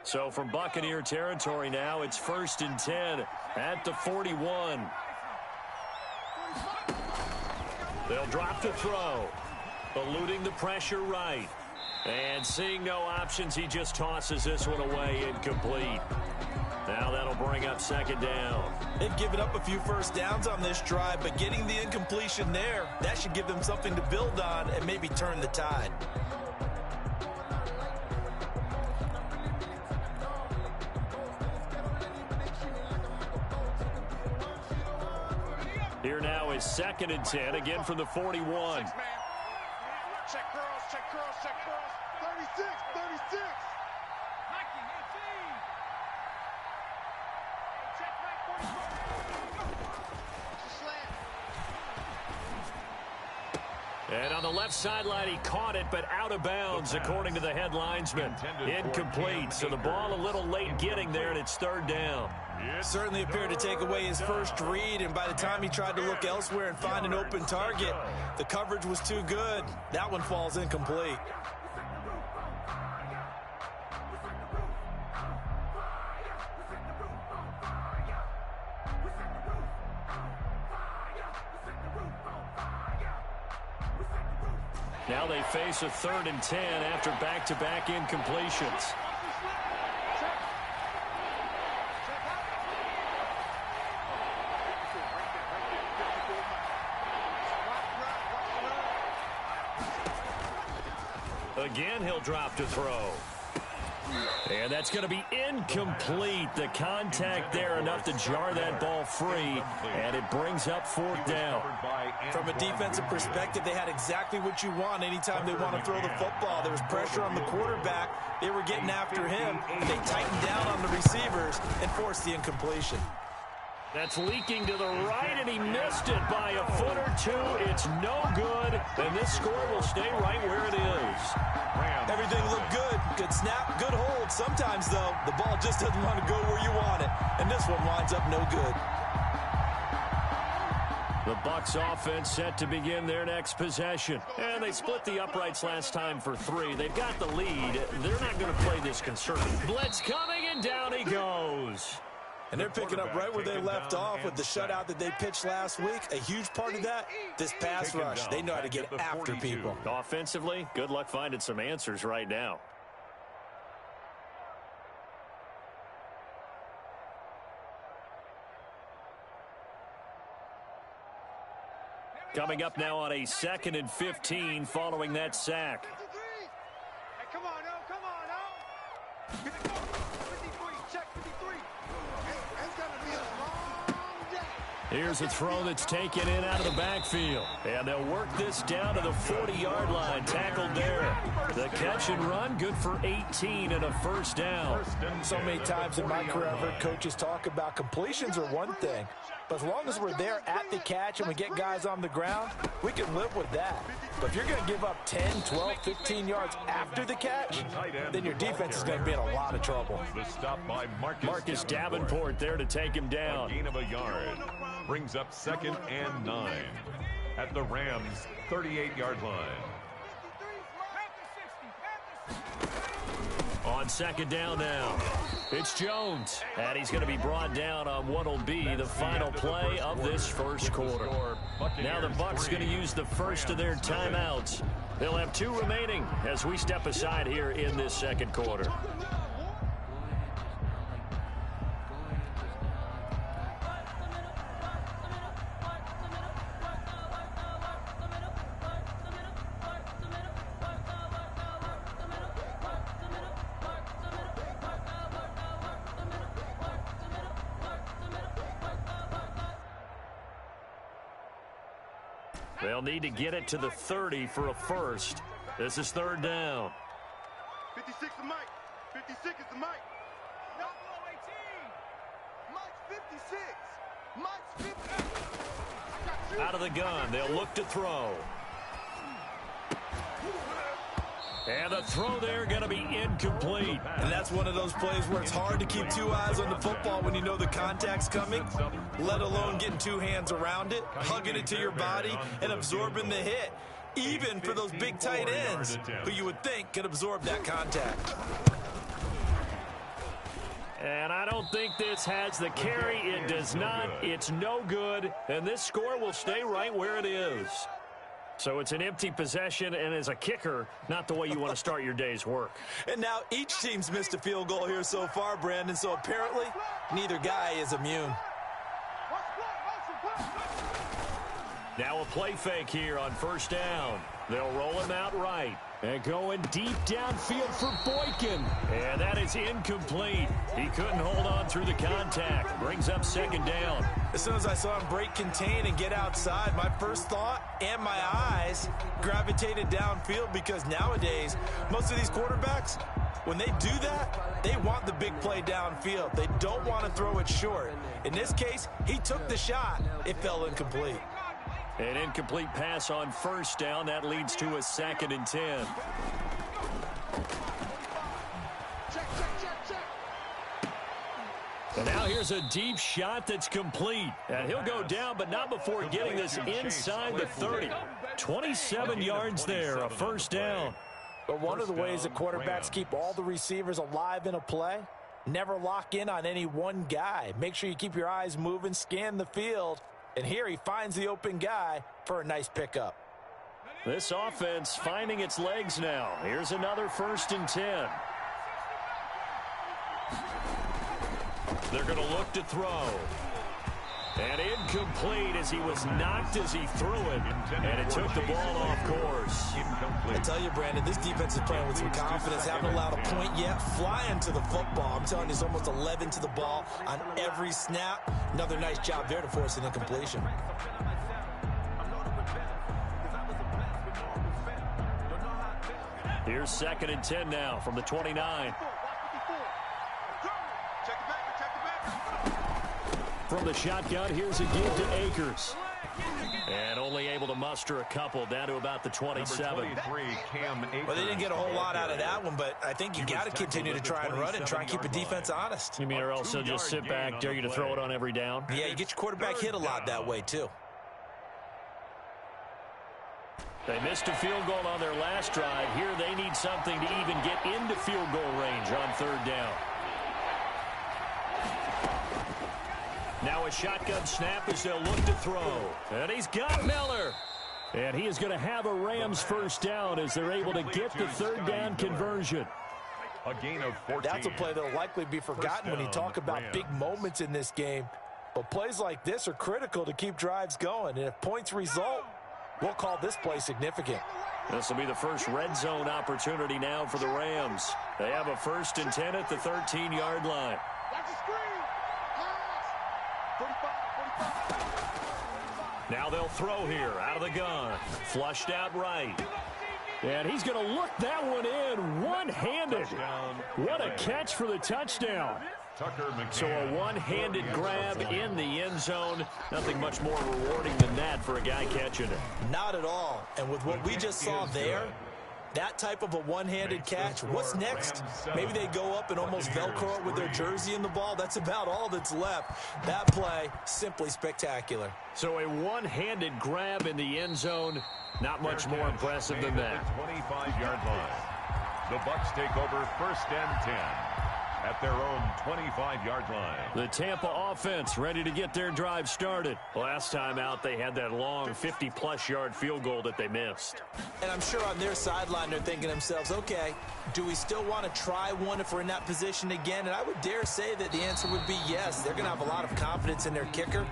So from Buccaneer territory now, it's 1st and 10 at the 41. They'll drop the throw, eluding the pressure right. And seeing no options, he just tosses this one away, incomplete. Now that'll bring up 2nd down. They've given up a few first downs on this drive, but getting the incompletion there, that should give them something to build on and maybe turn the tide. Here now is 2nd and 10, again from the 41. Check curls, check curls, check curls. 36, 36. Nike, 18. Check back, 44. And on the left sideline, he caught it, but out of bounds, according to the head linesman. Incomplete, so the ball a little late getting there, and it's 3rd down. Certainly appeared to take away his first read, and by the time he tried to look elsewhere and find an open target, the coverage was too good. That one falls incomplete. Now they face a 3rd and 10 after back-to-back incompletions. Again, he'll drop to throw. And that's going to be incomplete. The contact there enough to jar that ball free, and it brings up fourth down. From a defensive perspective, they had exactly what you want anytime they want to throw the football. There was pressure on the quarterback. They were getting after him, and they tightened down on the receivers and forced the incompletion. That's leaking to the right, and he missed it by a foot or two. It's no good, and this score will stay right where it is. Everything looked good. Good snap, good hold. Sometimes, though, the ball just doesn't want to go where you want it, and this one winds up no good. The Bucs offense set to begin their next possession. And they split the uprights last time for 3. They've got the lead. They're not going to play this conservative. Blitz coming, and down he goes. And they're picking up right where they left off with the shutout that they pitched last week. A huge part of that, this pass rush. They know how to get after people. Offensively, good luck finding some answers right now. Coming up now on a 2nd and 15 following that sack. Hey, come on, now, come on, now. 53, check 53. It's going to be a long day. Here's a throw that's taken in out of the backfield. And they'll work this down to the 40-yard line. Tackled there. The catch and run, good for 18 and a first down. So many times in my career, I've heard coaches talk about completions are one thing. But as long as we're there at the catch and we get guys on the ground, we can live with that. But if you're going to give up 10, 12, 15 yards after the catch, then your defense is going to be in a lot of trouble. The stop by Marcus Davenport there to take him down. A gain of a yard brings up 2nd and 9 at the Rams' 38-yard line. On 2nd down now, it's Jones, and he's going to be brought down on what will be the final play of this first quarter. Now the Bucs going to use the first of their timeouts. They'll have 2 remaining as we step aside here in this second quarter. They'll need to get it to the 30 for a first. This is 3rd down. 56 is Mike. 56 is the Mike. No, 18. Mike's 56. Mike's 50. Out of the gun, they'll look to throw. And the throw there going to be incomplete. And that's one of those plays where it's hard to keep 2 eyes on the football when you know the contact's coming, let alone getting 2 hands around it, hugging it to your body, and absorbing the hit, even for those big tight ends who you would think could absorb that contact. And I don't think this has the carry. It does not. It's no good. And this score will stay right where it is. So it's an empty possession, and as a kicker, not the way you want to start your day's work. And now each team's missed a field goal here so far, Brandon, so apparently neither guy is immune. Now a play fake here on 1st down. They'll roll him out right. And going deep downfield for Boykin. And that is incomplete. He couldn't hold on through the contact. Brings up 2nd down. As soon as I saw him break contain and get outside, my first thought and my eyes gravitated downfield, because nowadays, most of these quarterbacks, when they do that, they want the big play downfield. They don't want to throw it short. In this case, he took the shot. It fell incomplete. An incomplete pass on 1st down. That leads to a 2nd and 10. And now here's a deep shot that's complete. And he'll go down, but not before getting this inside the 30. 27 yards there, a 1st down. But one of the ways that quarterbacks keep all the receivers alive in a play, never lock in on any one guy. Make sure you keep your eyes moving, scan the field. And here he finds the open guy for a nice pickup. This offense finding its legs now. Here's another 1st and 10. They're going to look to throw. And incomplete as he was knocked as he threw it. And it took the ball off course. I tell you, Brandon, this defense is playing with some confidence. Haven't allowed a point yet. Flying to the football. I'm telling you, it's almost 11 to the ball on every snap. Another nice job there to force an incompletion. Here's 2nd and 10 now from the 29. From the shotgun, here's a give to Akers. And only able to muster a couple down to about the 27. Well, they didn't get a whole lot out of that one, but I think you got to continue to try and run and try and keep the defense honest. You mean or else they'll just sit back, dare you to throw it on every down? Yeah, you get your quarterback hit a lot that way, too. They missed a field goal on their last drive. Here they need something to even get into field goal range on 3rd down. Now a shotgun snap as they'll look to throw. And he's got Miller. And he is going to have a Rams 1st down as they're able to get the 3rd down conversion. A gain of 14. That's a play that will likely be forgotten when you talk about big moments in this game. But plays like this are critical to keep drives going. And if points result, we'll call this play significant. This will be the first red zone opportunity now for the Rams. They have a 1st and 10 at the 13-yard line. Now they'll throw here out of the gun. Flushed out right. And he's going to look that one in one-handed. What a catch for the touchdown. So a one-handed grab in the end zone. Nothing much more rewarding than that for a guy catching it. Not at all. And with what we just saw there, that type of a one-handed catch, what's next? Maybe they go up and almost Velcro it with their jersey in the ball. That's about all that's left. That play, simply spectacular. So a one-handed grab in the end zone, not much more impressive than that. 25-yard line. The Bucs take over 1st and 10 at their own 25-yard line. The Tampa offense ready to get their drive started. Last time out, they had that long 50-plus yard field goal that they missed. And I'm sure on their sideline, they're thinking to themselves, okay, do we still want to try one if we're in that position again? And I would dare say that the answer would be yes. They're going to have a lot of confidence in their kicker.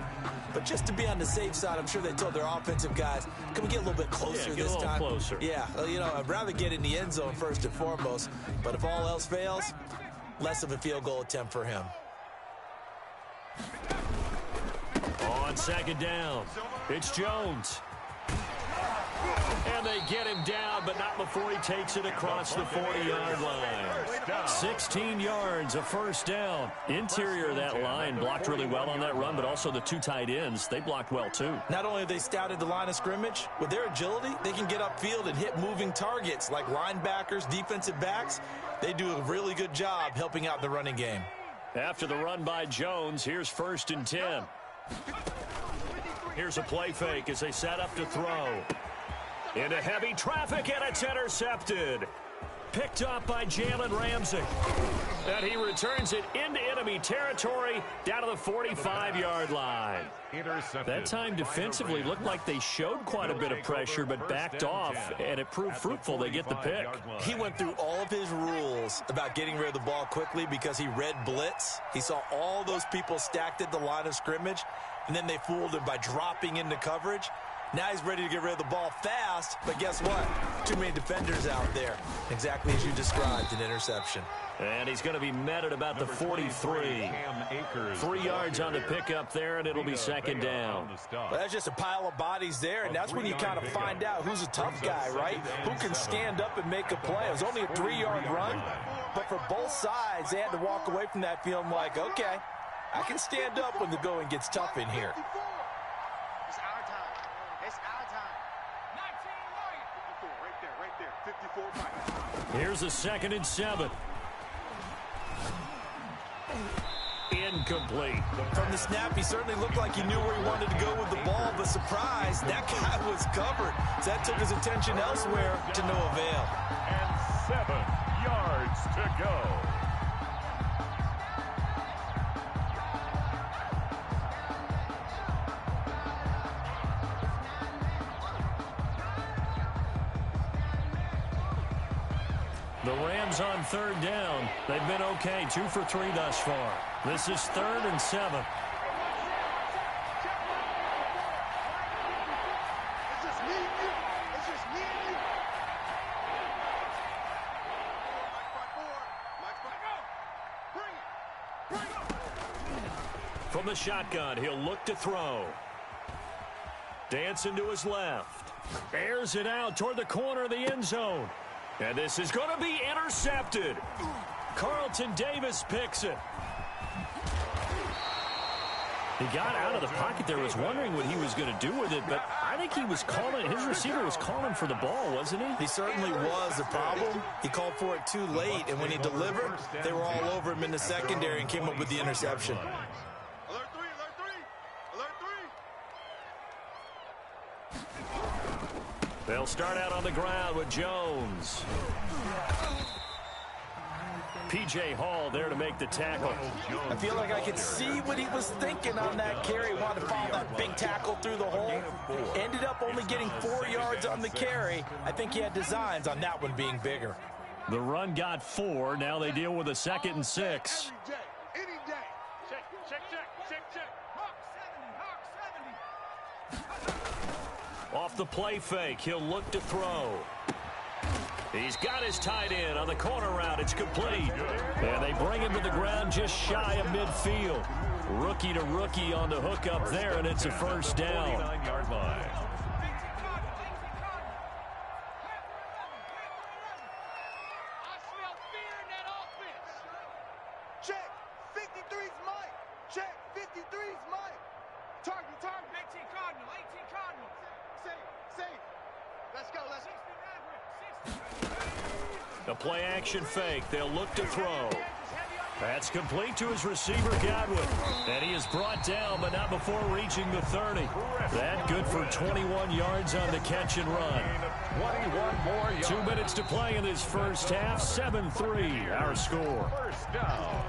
But just to be on the safe side, I'm sure they told their offensive guys, can we get a little bit closer this time? Closer. Yeah, you know, I'd rather get in the end zone first and foremost. But if all else fails, less of a field goal attempt for him. On 2nd down, it's Jones. And they get him down, but not before he takes it across the 40-yard line. 16 yards, a 1st down. Interior of that line blocked really well on that run, but also the 2 tight ends, they blocked well too. Not only have they scouted the line of scrimmage, with their agility, they can get upfield and hit moving targets like linebackers, defensive backs. They do a really good job helping out the running game. After the run by Jones, here's 1st and 10. Here's a play fake as they set up to throw. Into heavy traffic, and it's intercepted. Picked up by Jalen Ramsey. And he returns it into enemy territory down to the 45-yard line. That time defensively looked like they showed quite a bit of pressure but backed off, and it proved fruitful. They get the pick. He went through all of his rules about getting rid of the ball quickly because he read blitz. He saw all those people stacked at the line of scrimmage, and then they fooled him by dropping into coverage. Now he's ready to get rid of the ball fast, but guess what? Too many defenders out there. Exactly as you described, an interception. And he's going to be met at about the 43. 3 yards on the pickup there, and it'll be 2nd down. Well, that's just a pile of bodies there, and that's when you kind of find out who's a tough guy, right? Who can stand up and make a play. It was only a 3-yard run, but for both sides, they had to walk away from that feeling like, okay, I can stand up when the going gets tough in here. Here's a 2nd and 7. Incomplete. From the snap, he certainly looked like he knew where he wanted to go with the ball, but surprise, that guy was covered. So that took his attention elsewhere to no avail. And 7 yards to go. The Rams on 3rd down. They've been okay, 2 for 3 thus far. This is 3rd and 7. From the shotgun, he'll look to throw. Dancing to his left. Airs it out toward the corner of the end zone. And this is going to be intercepted. Carlton Davis picks it. He got out of the pocket there, was wondering what he was going to do with it, but I think he was calling, his receiver was calling for the ball, wasn't he? He certainly was. The problem, he called for it too late, and when he delivered, they were all over him in the secondary and came up with the interception. Alert three, alert three, alert three. They'll start out on the ground with Jones. P.J. Hall there to make the tackle. I feel like I could see what he was thinking on that carry. He wanted to follow that big tackle through the hole. Ended up only getting 4 yards on the carry. I think he had designs on that one being bigger. The run got 4. Now they deal with a 2nd and 6. Any day. Check, check, check, check, check. Hawk 70, Hawk 70. Off the play fake, he'll look to throw. He's got his tight end on the corner route. It's complete. And they bring him to the ground just shy of midfield. Rookie to rookie on the hook up there, and it's a first down. 49-yard line. Check. 53's Mike. Check. 53's Mike. Target, target. 18 Cardinal. 18 Cardinal. Safe, safe. Let's go, let's go. A play action fake. They'll look to throw. That's complete to his receiver, Godwin. And he is brought down, but not before reaching the 30. That good for 21 yards on the catch and run. 21 more yards. 2 minutes to play in this first half. 7-3, our score. First down.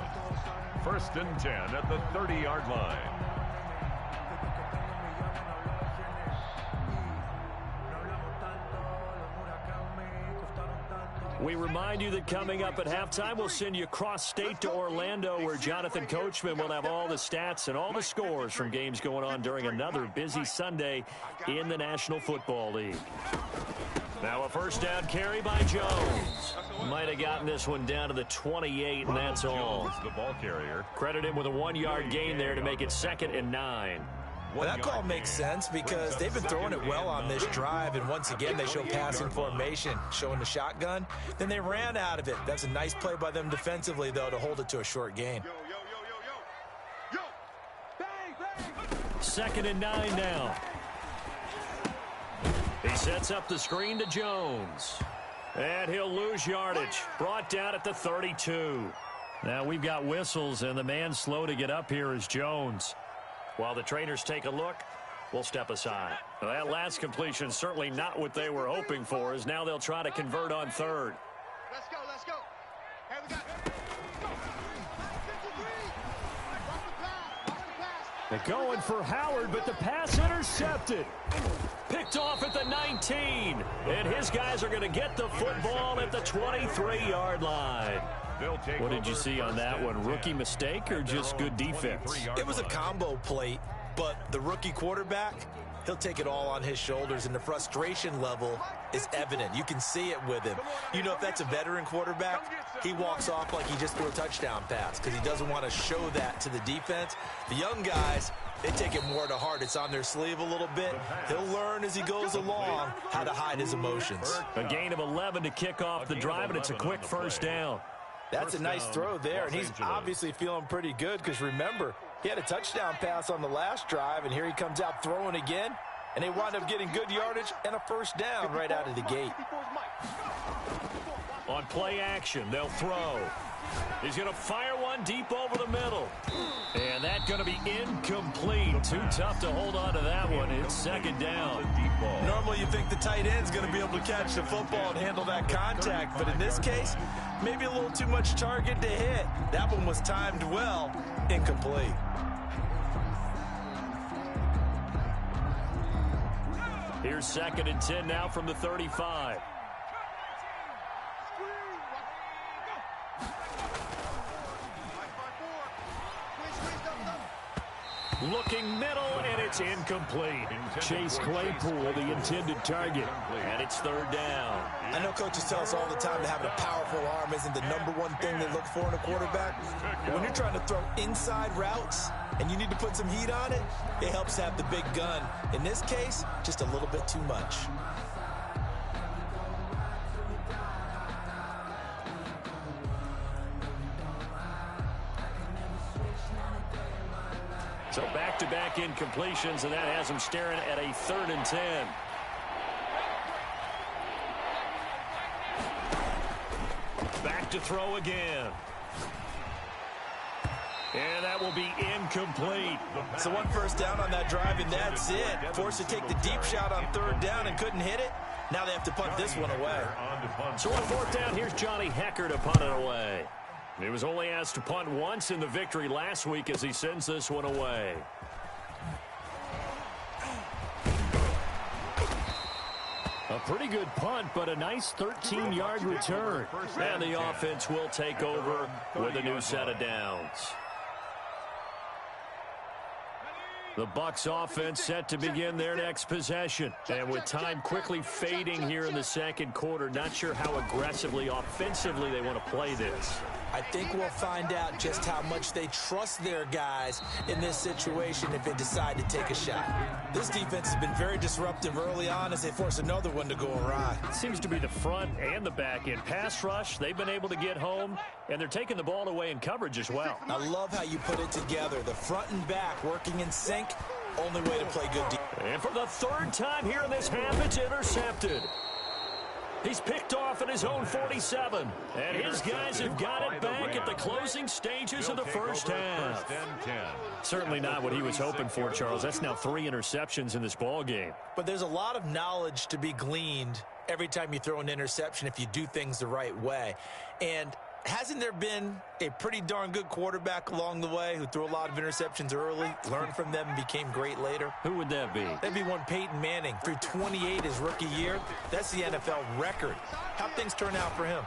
1st and 10 at the 30-yard line. We remind you that coming up at halftime, we'll send you cross-state to Orlando, where Jonathan Coachman will have all the stats and all the scores from games going on during another busy Sunday in the National Football League. Now a first down carry by Jones. Might have gotten this one down to the 28, and that's all. The ball carrier. Credit him with a 1-yard gain there to make it 2nd and 9. Well, that call makes sense because they've been throwing it well on this drive, and once again they show passing formation, showing the shotgun. Then they ran out of it. That's a nice play by them defensively, though, to hold it to a short gain. Yo. Bang, bang. 2nd and 9 now. He sets up the screen to Jones. And he'll lose yardage. Brought down at the 32. Now we've got whistles, and the man slow to get up here is Jones. While the trainers take a look, we'll step aside. Well, that last completion certainly not what they were hoping for, as now they'll try to convert on 3rd. Let's go, let's go. Hey, we got 53. They're going for Howard, but the pass intercepted. Picked off at the 19. And his guys are going to get the football at the 23-yard line. What did you see on that one? Rookie mistake or just good defense? It was a combo plate, but the rookie quarterback, he'll take it all on his shoulders, and the frustration level is evident. You can see it with him. You know, if that's a veteran quarterback, he walks off like he just threw a touchdown pass because he doesn't want to show that to the defense. The young guys, they take it more to heart. It's on their sleeve a little bit. He'll learn as he goes along how to hide his emotions. A gain of 11 to kick off the drive, and it's a quick first down. That's a nice throw there, and he's obviously feeling pretty good because, remember, he had a touchdown pass on the last drive, and here he comes out throwing again, and they wind up getting good yardage and a first down right out of the gate. On play action, they'll throw. He's going to fire one deep over the middle. And that's going to be incomplete. Too tough to hold on to that one. It's 2nd down. Normally you think the tight end's going to be able to catch the football and handle that contact, but in this case, maybe a little too much target to hit. That one was timed well, incomplete. Here's 2nd and 10 now from the 35. Looking middle, and it's incomplete. Chase Claypool, the intended target, and it's third down. I know coaches tell us all the time that having a powerful arm isn't the #1 thing they look for in a quarterback. But when you're trying to throw inside routes and you need to put some heat on it, it helps to have the big gun. In this case, just a little bit too much. So back-to-back incompletions, and that has them staring at a 3rd and 10. Back to throw again. And that will be incomplete. So 1 first down on that drive, and that's it. Forced to take the deep shot on 3rd down and couldn't hit it. Now they have to punt this one away. So on 4th down, here's Johnny Hecker to punt it away. He was only asked to punt once in the victory last week as he sends this one away. A pretty good punt, but a nice 13-yard return. And the offense will take over with a new set of downs. The Bucs offense set to begin their next possession. And with time quickly fading here in the second quarter, not sure how aggressively, offensively they want to play this. I think we'll find out just how much they trust their guys in this situation if they decide to take a shot. This defense has been very disruptive early on as they force another one to go awry. It seems to be the front and the back end. Pass rush, they've been able to get home, and they're taking the ball away in coverage as well. I love how you put it together. The front and back working in sync, only way to play good defense. And for the 3rd time here in this half, it's intercepted. He's picked off at his own 47. And his guys have got it back at the closing stages of the first half. Certainly not what he was hoping for, Charles. That's now 3 interceptions in this ball game. But there's a lot of knowledge to be gleaned every time you throw an interception if you do things the right way. And hasn't there been a pretty darn good quarterback along the way who threw a lot of interceptions early, learned from them, and became great later? Who would that be? That'd be one Peyton Manning. Threw 28 his rookie year. That's the NFL record. How'd things turn out for him?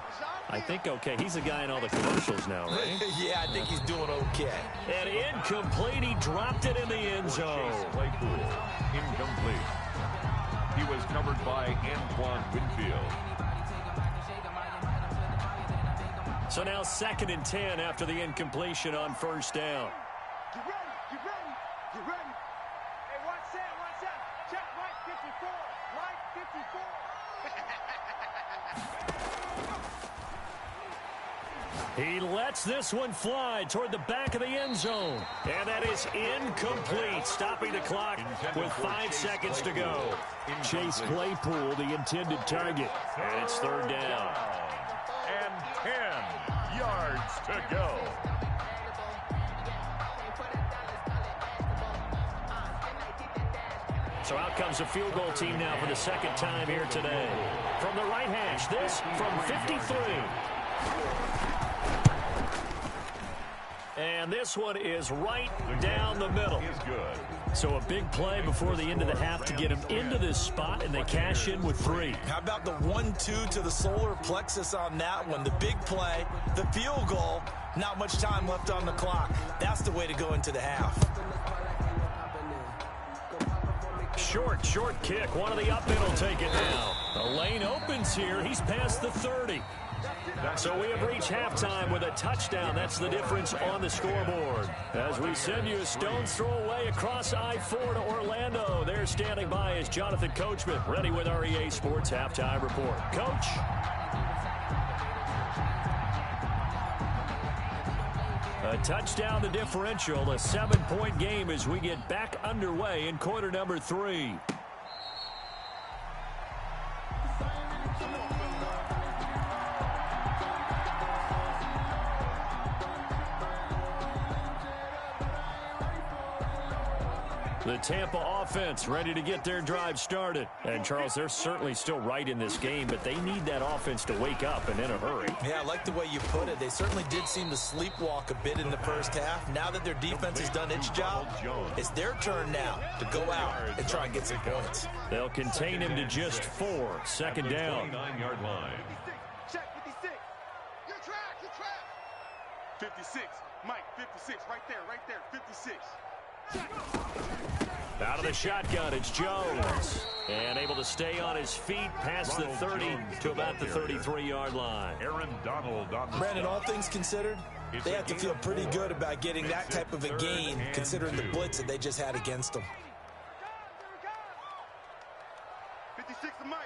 I think okay. He's a guy in all the commercials now, right? Yeah, I think he's doing okay. And incomplete. He dropped it in the end zone. Claypool, incomplete. He was covered by Antoine Winfield. So now 2nd and 10 after the incompletion on 1st down. Get ready, get ready, get ready. Hey, watch out. Check right 54, right 54. He lets this one fly toward the back of the end zone. And that is incomplete, stopping the clock with 5 seconds to go. Chase Claypool, the intended target. And it's 3rd down. And 10 yards to go. So out comes a field goal team now for the 2nd time here today. From the right hash, this from 53. And this one is right down the middle. So a big play before the end of the half to get him into this spot, and they cash in with 3. How about the 1-2 to the solar plexus on that one? The big play, the field goal, not much time left on the clock. That's the way to go into the half. Short kick. One of the up men will take it now. The lane opens here. He's past the 30. So we have reached halftime with a touchdown. That's the difference on the scoreboard. As we send you a stone's throw away across I-4 to Orlando. There standing by is Jonathan Coachman, ready with our EA Sports Halftime Report. Coach. A touchdown the differential. A 7-point game as we get back underway in quarter number 3. The Tampa offense ready to get their drive started. And, Charles, they're certainly still right in this game, but they need that offense to wake up and in a hurry. Yeah, I like the way you put it. They certainly did seem to sleepwalk a bit in the first half. Now that their defense has done its job, it's their turn now to go out and try and get some points. They'll contain him to just 4. 2nd down. 29-yard line. Check 56. Your track. 56. Mike, 56. Right there. 56. Out of the shotgun, it's Jones. And able to stay on his feet past the 30 to about the 33-yard line. Aaron Donald on the Brandon, all things considered, they have to feel pretty good about getting that type of a gain, considering the blitz that they just had against them. 56 is Mike.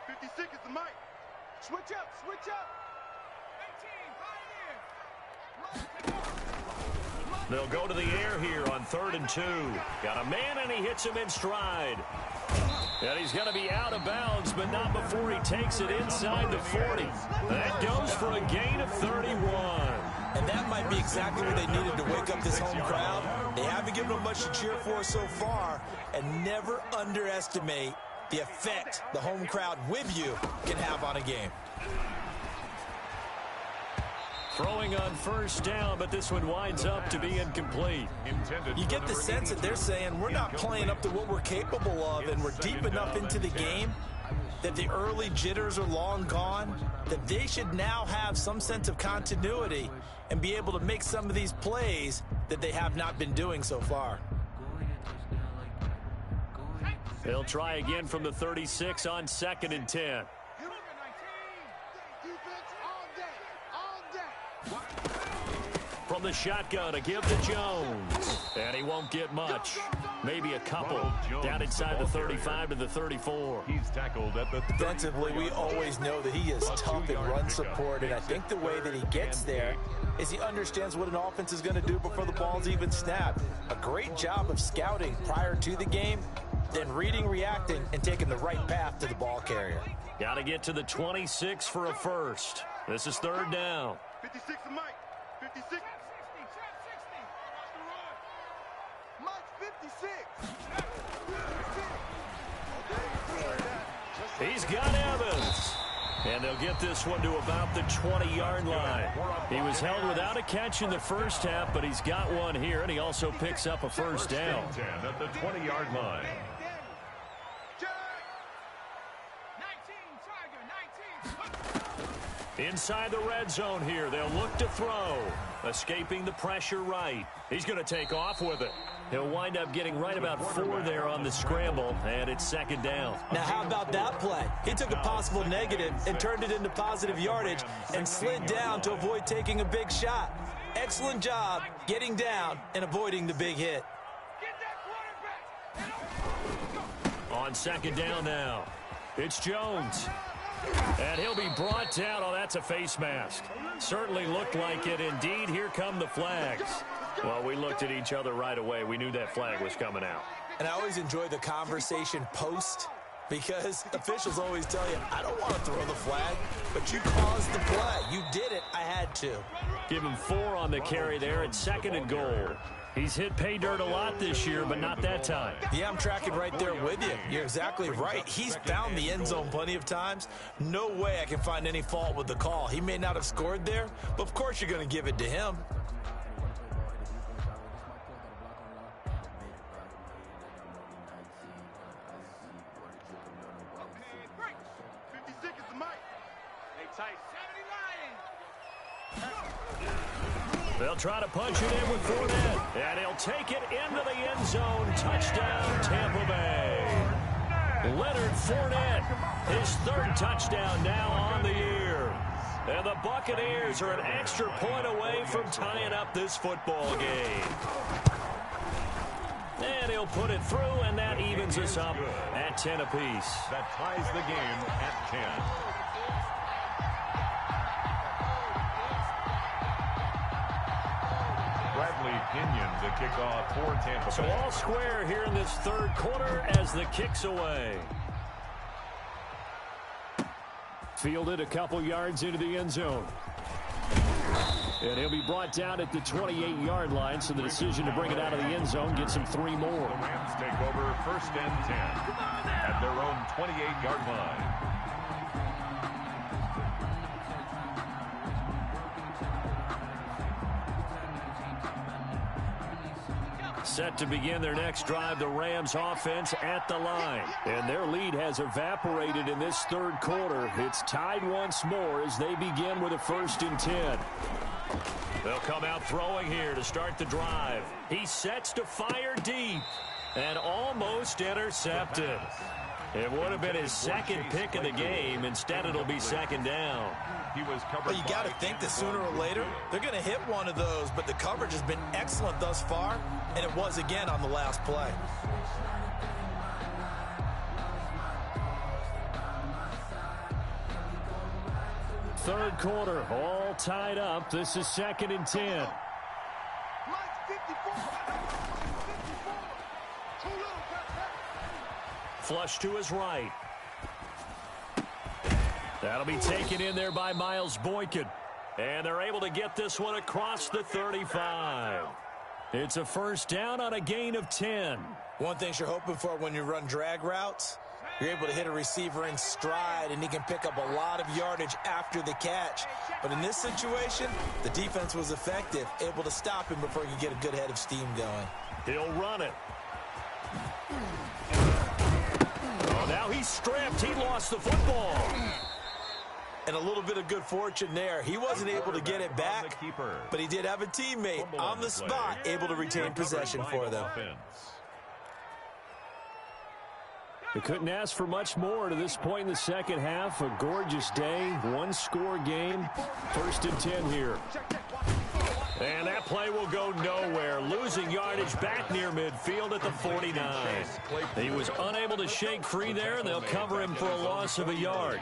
56 is the Mike. Switch up, switch up. 18, They'll go to the air here on 3rd and 2. Got a man, and he hits him in stride. And he's going to be out of bounds, but not before he takes it inside the 40. That goes for a gain of 31. And that might be exactly what they needed to wake up this home crowd. They haven't given them much to cheer for so far, and never underestimate the effect the home crowd with you can have on a game. Throwing on 1st down, but this one winds up to be incomplete. You get the sense that they're saying we're not playing up to what we're capable of, and we're deep enough into the game that the early jitters are long gone, that they should now have some sense of continuity and be able to make some of these plays that they have not been doing so far. They'll try again from the 36 on 2nd and 10. From the shotgun, a give to Jones. And he won't get much. Maybe a couple. Down inside the 35 to the 34. He's tackled at the 30. Defensively, we always know that he is tough in run support, and I think the way that he gets there is he understands what an offense is going to do before the ball's even snapped. A great job of scouting prior to the game, then reading, reacting, and taking the right path to the ball carrier. Got to get to the 26 for a first. This is 3rd down. 56 to Mike. 56. He's got Evans. And they'll get this one to about the 20-yard line. He was held without a catch in the first half, but he's got one here, and he also picks up a 1st down. 10 at the 20-yard line. Inside the red zone here, they'll look to throw. Escaping the pressure right. He's going to take off with it. He'll wind up getting right about 4 there on the scramble, and it's 2nd down. Now, how about that play? He took a possible negative and turned it into positive yardage and slid down to avoid taking a big shot. Excellent job getting down and avoiding the big hit. On 2nd down now, it's Jones. And he'll be brought down. Oh, that's a face mask. Certainly looked like it. Indeed, here come the flags. Well, we looked at each other right away. We knew that flag was coming out. And I always enjoy the conversation post, because officials always tell you, I don't want to throw the flag, but you caused the play. You did it. I had to. Give him 4 on the carry there at 2nd and goal. He's hit pay dirt a lot this year, but not that time. Yeah, I'm tracking right there with you. You're exactly right. He's found the end zone plenty of times. No way I can find any fault with the call. He may not have scored there, but of course you're going to give it to him. They'll try to punch it in with Fournette, and he'll take it into the end zone. Touchdown, Tampa Bay. Leonard Fournette, his 3rd touchdown now on the year. And the Buccaneers are an extra point away from tying up this football game. And he'll put it through, and that evens us up at 10 apiece. That ties the game at 10. Pinion to kick off for Tampa Bay. So all square here in this 3rd quarter as the kick's away. Fielded a couple yards into the end zone. And he'll be brought down at the 28-yard line, so the decision to bring it out of the end zone gets him 3 more. The Rams take over 1st and 10 at their own 28-yard line. Set to begin their next drive, the Rams offense at the line. And their lead has evaporated in this 3rd quarter. It's tied once more as they begin with a 1st and 10. They'll come out throwing here to start the drive. He sets to fire deep and almost intercepted. It would have been his second pick of the game. Instead, it'll be second down. Well, you got to think that sooner or later they're going to hit one of those, but the coverage has been excellent thus far, and it was again on the last play. Third quarter, all tied up. This is 2nd and 10. Flush to his right. That'll be taken in there by Miles Boykin. And they're able to get this one across the 35. It's a first down on a gain of 10. One thing you're hoping for when you run drag routes, you're able to hit a receiver in stride, and he can pick up a lot of yardage after the catch. But in this situation, the defense was effective, able to stop him before he could get a good head of steam going. He'll run it. Oh, now he's stripped. He lost the football. And a little bit of good fortune there. He wasn't able to get it back, but he did have a teammate on the spot able to retain possession for them. They couldn't ask for much more to this point in the second half. A gorgeous day, one-score game. 1st and 10 here. And that play will go nowhere. Losing yardage back near midfield at the 49. He was unable to shake free there, and they'll cover him for a loss of a yard.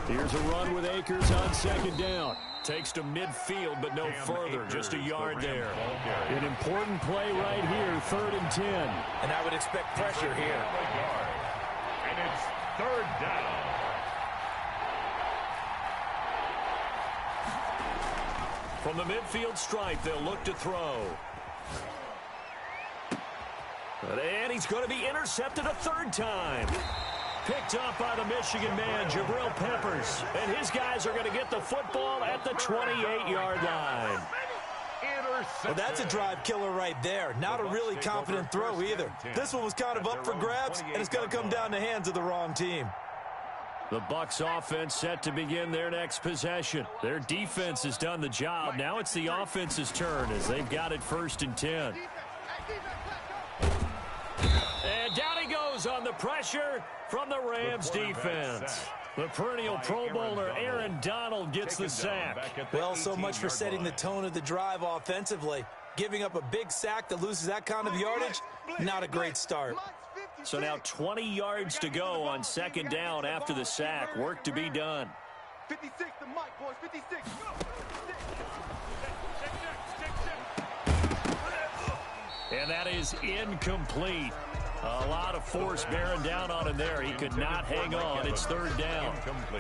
Here's a run with Akers on 2nd down. Takes to midfield, but no further. Just a yard there. An important play right here, 3rd and 10. And I would expect pressure here. And it's 3rd down. From the midfield stripe, they'll look to throw. And he's going to be intercepted a 3rd time. Picked up by the Michigan man, Jabril Peppers. And his guys are going to get the football at the 28-yard line. Well, that's a drive killer right there. Not a really confident throw either. This one was kind of up for grabs, and it's going to come down the hands of the wrong team. The Bucs offense set to begin their next possession. Their defense has done the job. Now it's the offense's turn as they've got it 1st and 10. And down he goes on the pressure from the Rams defense. The perennial Pro Bowler Aaron Donald gets the sack. Well, so much for setting the tone of the drive offensively. Giving up a big sack that loses that kind of yardage, not a great start. So now 20 yards to go on 2nd down after the sack. Work to be done. 56 to Mike, boys, 56. And that is incomplete. A lot of force bearing down on him there. He could not hang on. It's 3rd down.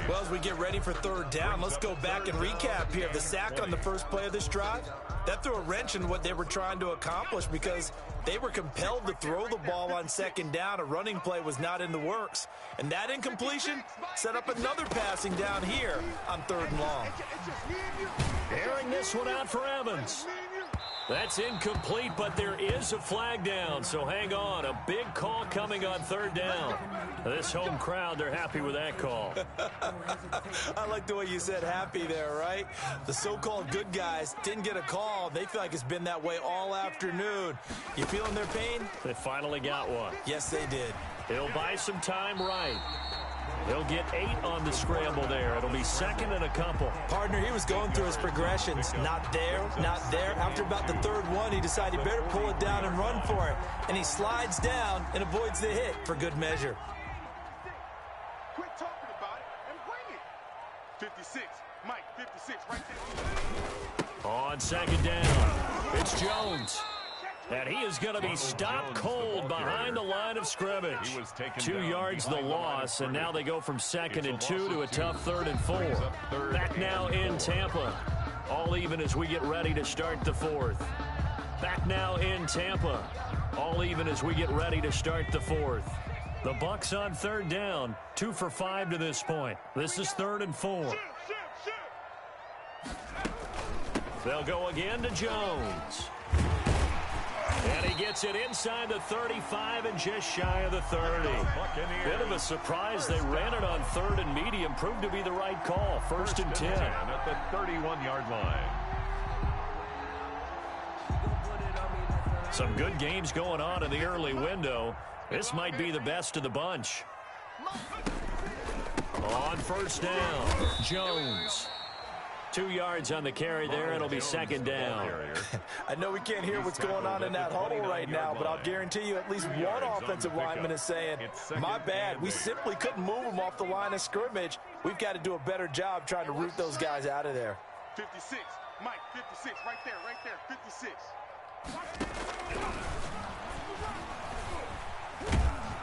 Well, as we get ready for 3rd down, let's go back and recap here. The sack on the first play of this drive, that threw a wrench in what they were trying to accomplish because they were compelled to throw the ball on 2nd down. A running play was not in the works. And that incompletion set up another passing down here on 3rd and long. Airing this one out for Evans. That's incomplete, but there is a flag down, so hang on. A big call coming on 3rd down. This home crowd, they're happy with that call. I like the way you said happy there, right? The so-called good guys didn't get a call. They feel like it's been that way all afternoon. You feeling their pain? They finally got one. Yes, they did. He'll buy some time right. He'll get 8 on the scramble there. It'll be 2nd and a couple. Partner, he was going through his progressions. Not there, not there. After about the 3rd one, he decided he better pull it down and run for it. And he slides down and avoids the hit for good measure. Quit talking about it and bring it. 56, Mike, 56, right there. On 2nd down, it's Jones. And he is going to be stopped cold behind the line of scrimmage. 2 yards the loss, and now they go from 2nd and 2 to a tough 3rd and 4. Back now in Tampa. All even as we get ready to start the 4th. Back now in Tampa. All even as we get ready to start the 4th. The Bucs on 3rd down. 2 for 5 to this point. This is 3rd and 4. They'll go again to Jones. And he gets it inside the 35 and just shy of the 30. Bit of a surprise. They ran it on 3rd and medium. Proved to be the right call. First and 10. At the 31-yard line. Some good games going on in the early window. This might be the best of the bunch. On first down, Jones. 2 yards on the carry there. It'll be second down. I know we can't hear what's going on in that huddle right now, but I'll guarantee you at least one offensive lineman is saying, my bad, we simply couldn't move them off the line of scrimmage. We've got to do a better job trying to root those guys out of there. 56, Mike, 56, right there, 56.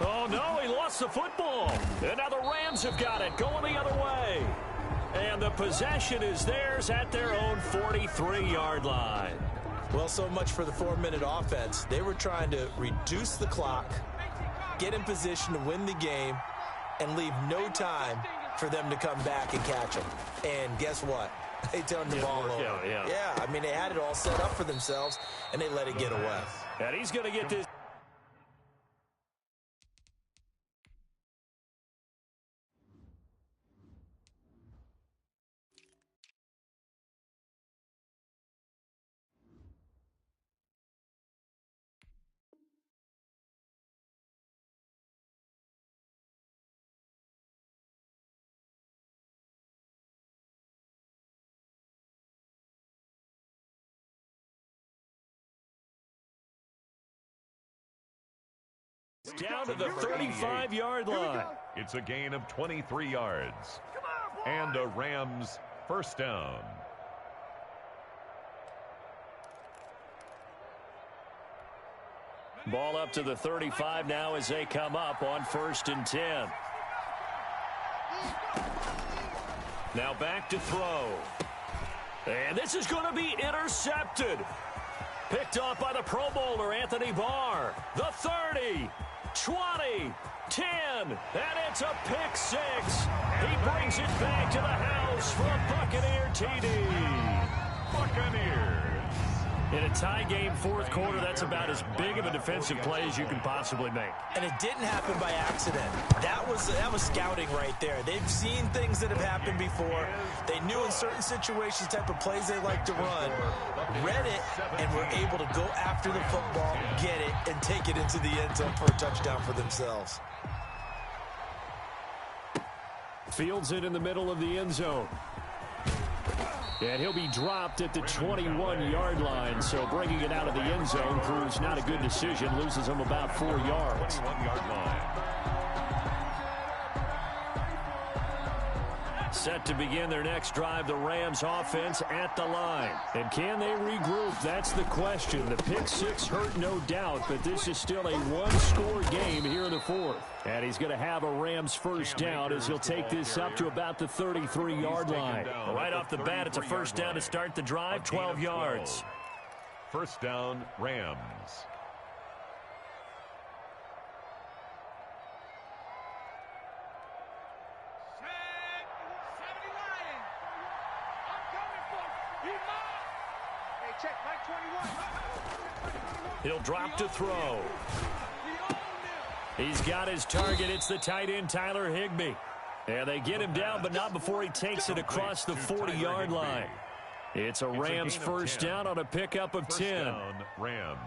Oh, no, he lost the football. And now the Rams have got it, going the other way. And the possession is theirs at their own 43-yard line. Well, so much for the 4-minute offense. They were trying to reduce the clock, get in position to win the game, and leave no time for them to come back and catch them. And guess what? They turned the ball over. Yeah, I mean, they had it all set up for themselves, and they let it get away. And he's going to get this. Down to the 35-yard line. It's a gain of 23 yards. And a Rams first down. Ball up to the 35 now as they come up on 1st and 10. Now back to throw. And this is going to be intercepted. Picked off by the Pro Bowler, Anthony Barr. The 30, 20, 10, and it's a pick six. He brings it back to the house for a Buccaneer TD. Buccaneers. In a tie game, 4th quarter, that's about as big of a defensive play as you can possibly make. And it didn't happen by accident. That was scouting right there. They've seen things that have happened before. They knew in certain situations type of plays they like to run, read it, and were able to go after the football, get it, and take it into the end zone for a touchdown for themselves. Fields it in the middle of the end zone. And he'll be dropped at the 21-yard line, so bringing it out of the end zone proves not a good decision, loses him about 4 yards. 21-yard line. Set to begin their next drive, the Rams offense at the line. And can they regroup? That's the question. The pick six hurt, no doubt, but this is still a one-score game here in the 4th. And he's going to have a Rams first down as he'll take this up to about the 33-yard line. Right off the bat, it's a first down to start the drive, 12 yards. First down, Rams. He'll drop to throw. He's got his target. It's the tight end, Tyler Higbee. And they get him down, but not before he takes it across the 40-yard line. It's a Rams first down on a pickup of 10. Down, Rams.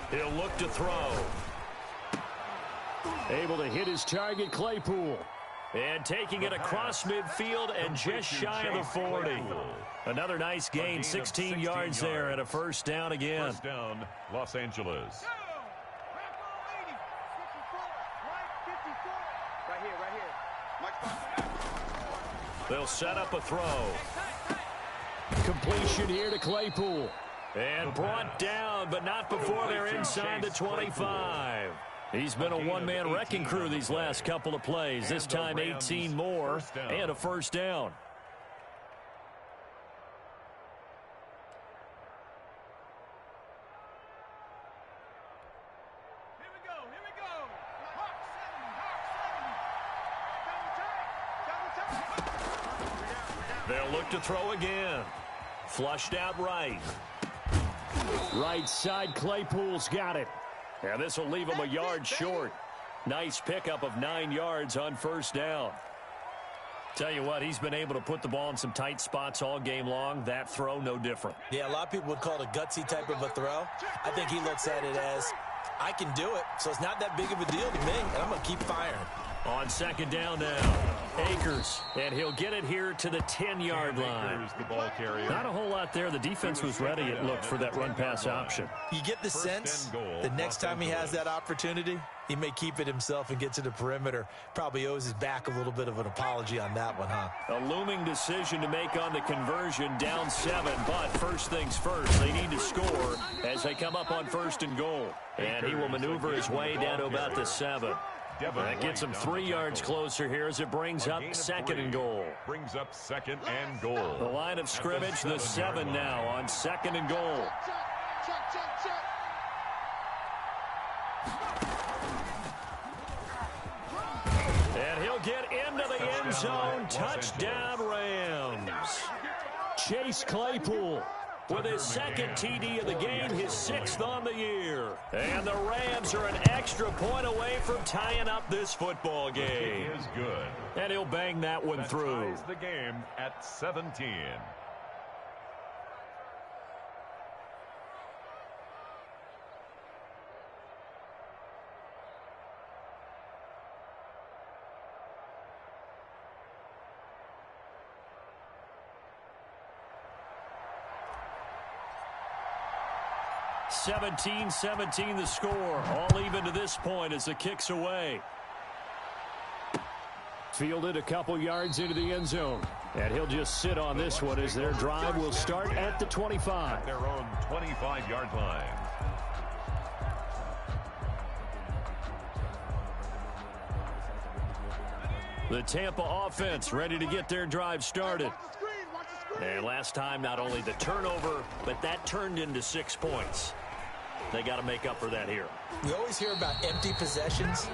He'll look to throw. Able to hit his target, Claypool. And taking it across midfield and just shy of the 40. Another nice gain, 16 yards there and a first down again. First down, Los Angeles. They'll set up a throw. Completion here to Claypool. And brought down, but not before they're inside the 25. He's been a one-man wrecking crew these last couple of plays. This time 18 more and a first down. They'll look to throw again. Flushed out right. Right side, Claypool's got it. And this will leave him a yard short. Nice pickup of 9 yards on first down. Tell you what, he's been able to put the ball in some tight spots all game long. That throw, no different. Yeah, a lot of people would call it a gutsy type of a throw. I think he looks at it as, I can do it, so it's not that big of a deal to me, and I'm going to keep firing. On second down now, Akers, and he'll get it here to the 10-yard line. The ball carrier. Not a whole lot there. The defense was ready, it looked, for that run-pass option. You get the sense the next time he has that opportunity, he may keep it himself and get to the perimeter. Probably owes his back a little bit of an apology on that one, huh? A looming decision to make on the conversion, down 7. But first things first, they need to score as they come up on first and goal. And he will maneuver his way down to about the 7. That gets him 3 yards closer here as it brings up second and goal. Brings up second and goal. The line of scrimmage, the 7 now on second and goal. And he'll get into the end zone. Touchdown, Rams. Chase Claypool with his second TD of the game, his 6th on the year. And the Rams are an extra point away from tying up this football game. He is good. And he'll bang that one through. Ties the game at 17. (17-17) the score. All even to this point as the kick's away. Fielded a couple yards into the end zone. And he'll just sit on this one as their drive will start at the 25. At their own 25-yard line. The Tampa offense ready to get their drive started. And last time, not only the turnover, but that turned into 6 points. They got to make up for that here. We always hear about empty possessions,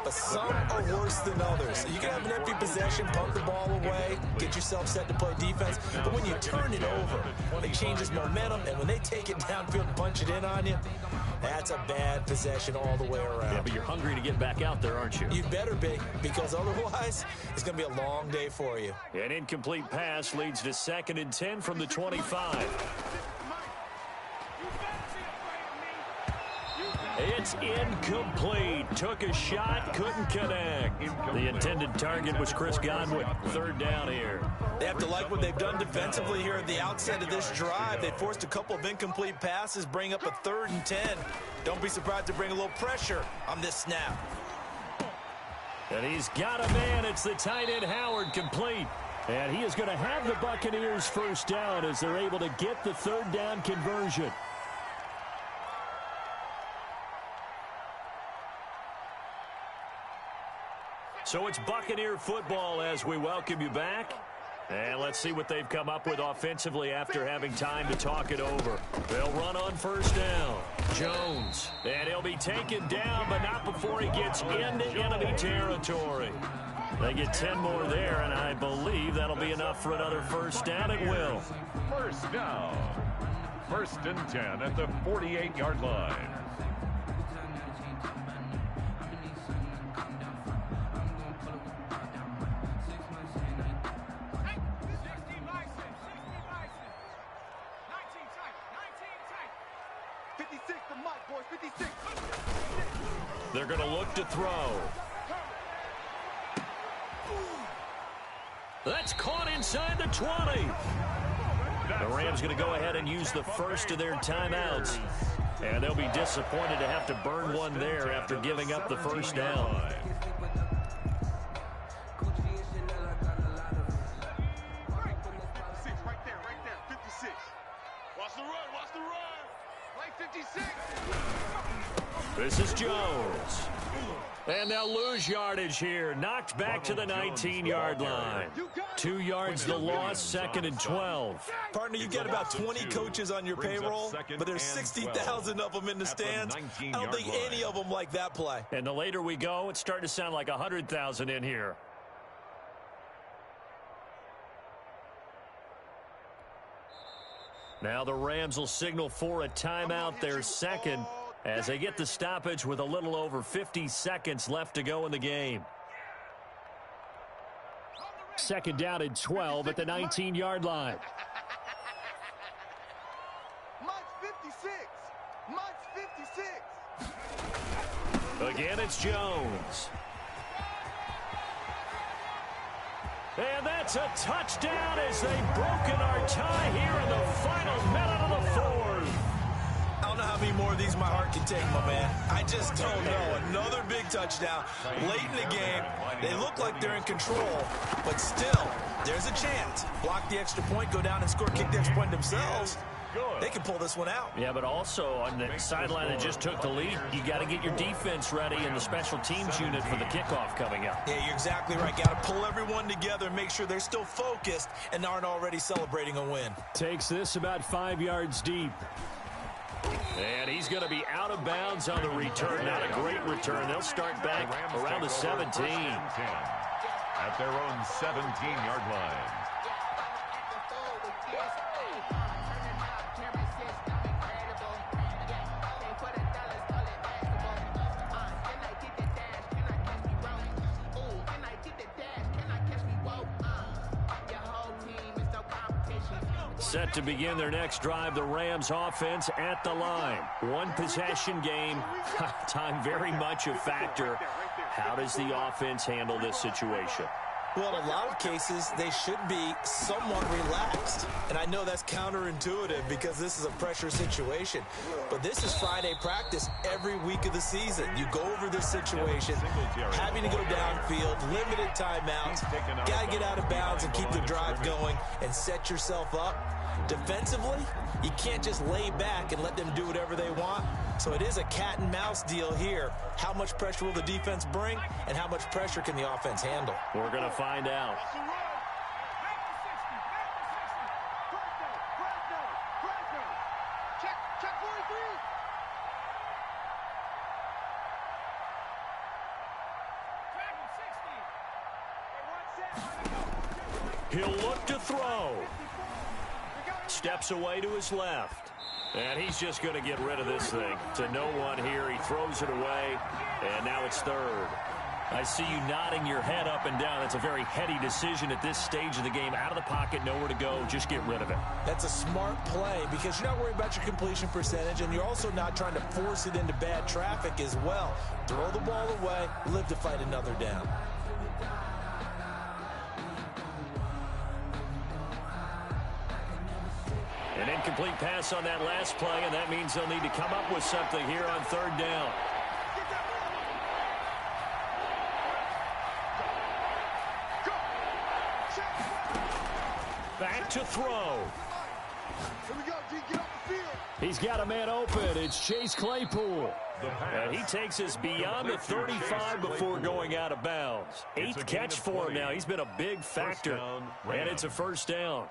but some are worse than others. You can have an empty possession, pump the ball away, get yourself set to play defense, but when you turn it over, it changes momentum, and when they take it downfield and punch it in on you, that's a bad possession all the way around. Yeah, but you're hungry to get back out there, aren't you? You better be, because otherwise, it's going to be a long day for you. An incomplete pass leads to 2nd and 10 from the 25. It's incomplete. Took a shot, couldn't connect. The intended target was Chris Godwin. 3rd down here. They have to like what they've done defensively here at the outset of this drive. They forced a couple of incomplete passes, bring up a 3rd and 10. Don't be surprised to bring a little pressure on this snap. And he's got a man. It's the tight end Howard, complete. And he is going to have the Buccaneers first down as they're able to get the 3rd down conversion. So it's Buccaneer football as we welcome you back. And let's see what they've come up with offensively after having time to talk it over. They'll run on first down. Jones. And he'll be taken down, but not before he gets into enemy territory. They get 10 more there, and I believe that'll be enough for another first down. It will. First down. 1st and 10 at the 48-yard line. They're going to look to throw. That's caught inside the 20. The Rams going to go ahead and use the first of their timeouts. And they'll be disappointed to have to burn one there after giving up the first down. Right there, 56. Watch the run. Play 56. This is Jones. And they'll lose yardage here. Knocked back to the 19-yard line. 2 yards the loss, 2nd and 12. Partner, you got about 20 coaches on your payroll, but there's 60,000 of them in the stands. I don't think any of them like that play. And the later we go, it's starting to sound like 100,000 in here. Now the Rams will signal for a timeout, their second, as they get the stoppage with a little over 50 seconds left to go in the game. Second down and 12 at the 19-yard line. Mike's 56. Mike's 56. Again, it's Jones. And that's a touchdown as they've broken our tie here in the final minute of the fourth. I don't know how many more of these my heart can take, my man. I just don't know. Another big touchdown late in the game. They look like they're in control, but still, there's a chance. Block the extra point, go down and score, kick the extra point themselves. They can pull this one out. Yeah, but also on the sideline that just took the lead, you got to get your defense ready in the special teams unit for the kickoff coming up. Yeah, you're exactly right. Got to pull everyone together and make sure they're still focused and aren't already celebrating a win. Takes this about 5 yards deep. And he's going to be out of bounds on the return. Not a great return. They'll start back around the 17. At their own 17-yard line. Set to begin their next drive, the Rams offense at the line. One possession game, time very much a factor. How does the offense handle this situation? Well, in a lot of cases, they should be somewhat relaxed. And I know that's counterintuitive because this is a pressure situation. But this is Friday practice every week of the season. You go over this situation, having to go downfield, limited timeouts, got to get out of bounds and keep the drive going and set yourself up. Defensively, you can't just lay back and let them do whatever they want. So it is a cat and mouse deal here. How much pressure will the defense bring, and how much pressure can the offense handle? We're going to find out. He'll look to throw. Steps away to his left. And he's just going to get rid of this thing. To no one here. He throws it away. And now it's third. I see you nodding your head up and down. That's a very heady decision at this stage of the game. Out of the pocket, nowhere to go. Just get rid of it. That's a smart play because you're not worried about your completion percentage, and you're also not trying to force it into bad traffic as well. Throw the ball away, live to fight another down. An incomplete pass on that last play, and that means they'll need to come up with something here on third down. Back to throw. Here we go, G. Get off the field. He's got a man open. It's Chase Claypool. And he takes us beyond the 35 before going out of bounds. Eighth catch for him now. He's been a big factor. And it's a first down.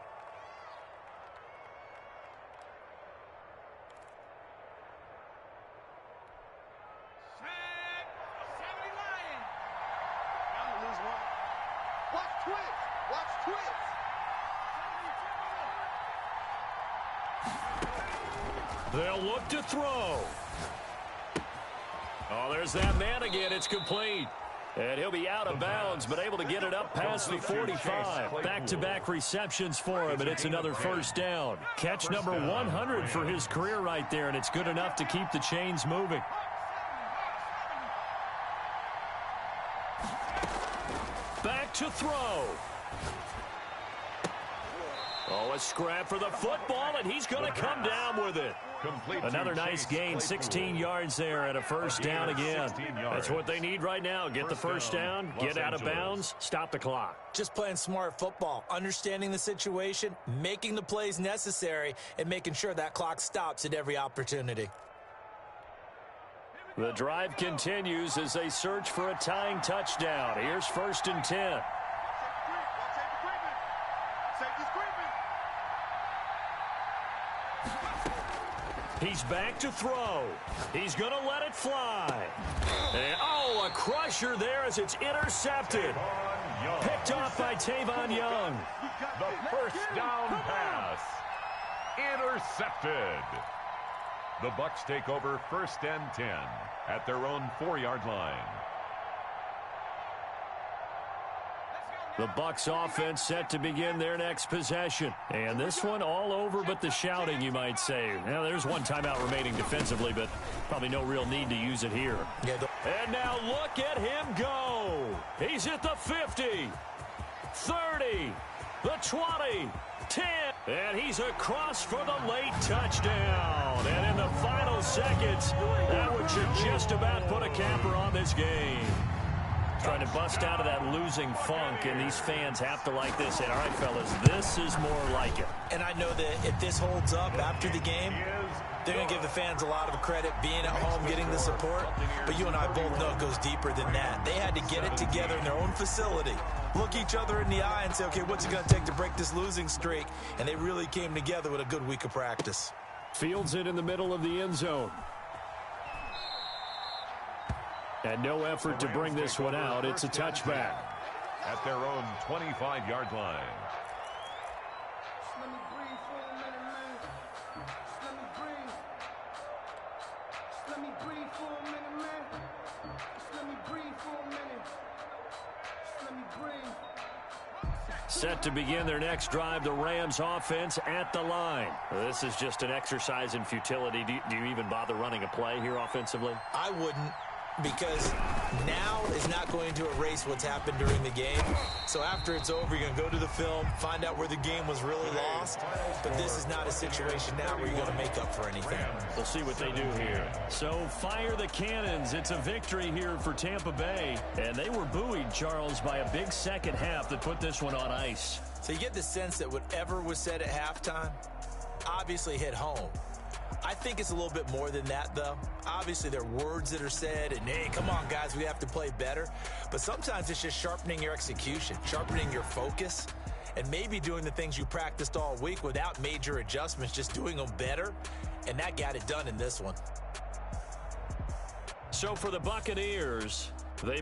They'll look to throw. Oh, there's that man again. It's complete. And he'll be out of bounds, but able to get it up past the 45. Back-to-back receptions for him, and it's another first down. Catch number 100 for his career right there, and it's good enough to keep the chains moving. Back to throw. Oh, a scrap for the football, and he's going to come down with it. Another nice gain, 16 yards there and a first down again. That's what they need right now. Get the first down, get out of bounds, stop the clock. Just playing smart football, understanding the situation, making the plays necessary, and making sure that clock stops at every opportunity. The drive continues as they search for a tying touchdown. Here's 1st and 10. He's back to throw. He's going to let it fly. And, oh, a crusher there as it's intercepted. Picked off by Tavon Young. The first down pass. Intercepted. The Bucs take over 1st and 10 at their own 4-yard line. The Bucs offense set to begin their next possession. And this one all over but the shouting, you might say. Now, there's one timeout remaining defensively, but probably no real need to use it here. And now look at him go. He's at the 50, 30, the 20, 10. And he's across for the late touchdown. And in the final seconds, that one should just about put a capper on this game. Trying to bust out of that losing funk, and these fans have to like this. And all right, fellas, this is more like it. And I know that if this holds up after the game, they're going to give the fans a lot of credit being at home, getting the support. But you and I both know it goes deeper than that. They had to get it together in their own facility, look each other in the eye and say, okay, what's it going to take to break this losing streak? And they really came together with a good week of practice. Fields it in the middle of the end zone. And no effort to bring this one out. It's a touchback. At their own 25-yard line. Let me breathe for a minute, man. Let me breathe. Let me breathe for a minute, man. Let me breathe for a minute. Let me breathe. Set to begin their next drive, the Rams offense at the line. This is just an exercise in futility. Do you even bother running a play here offensively? I wouldn't, because now is not going to erase what's happened during the game. So after it's over, you're going to go to the film, find out where the game was really lost. But this is not a situation now where you're going to make up for anything. We'll see what they do here. So fire the cannons. It's a victory here for Tampa Bay. And they were buoyed, Charles, by a big second half that put this one on ice. So you get the sense that whatever was said at halftime obviously hit home. I think it's a little bit more than that, though. Obviously, there are words that are said, and, hey, come on, guys, we have to play better. But sometimes it's just sharpening your execution, sharpening your focus, and maybe doing the things you practiced all week without major adjustments, just doing them better. And that got it done in this one. So for the Buccaneers, they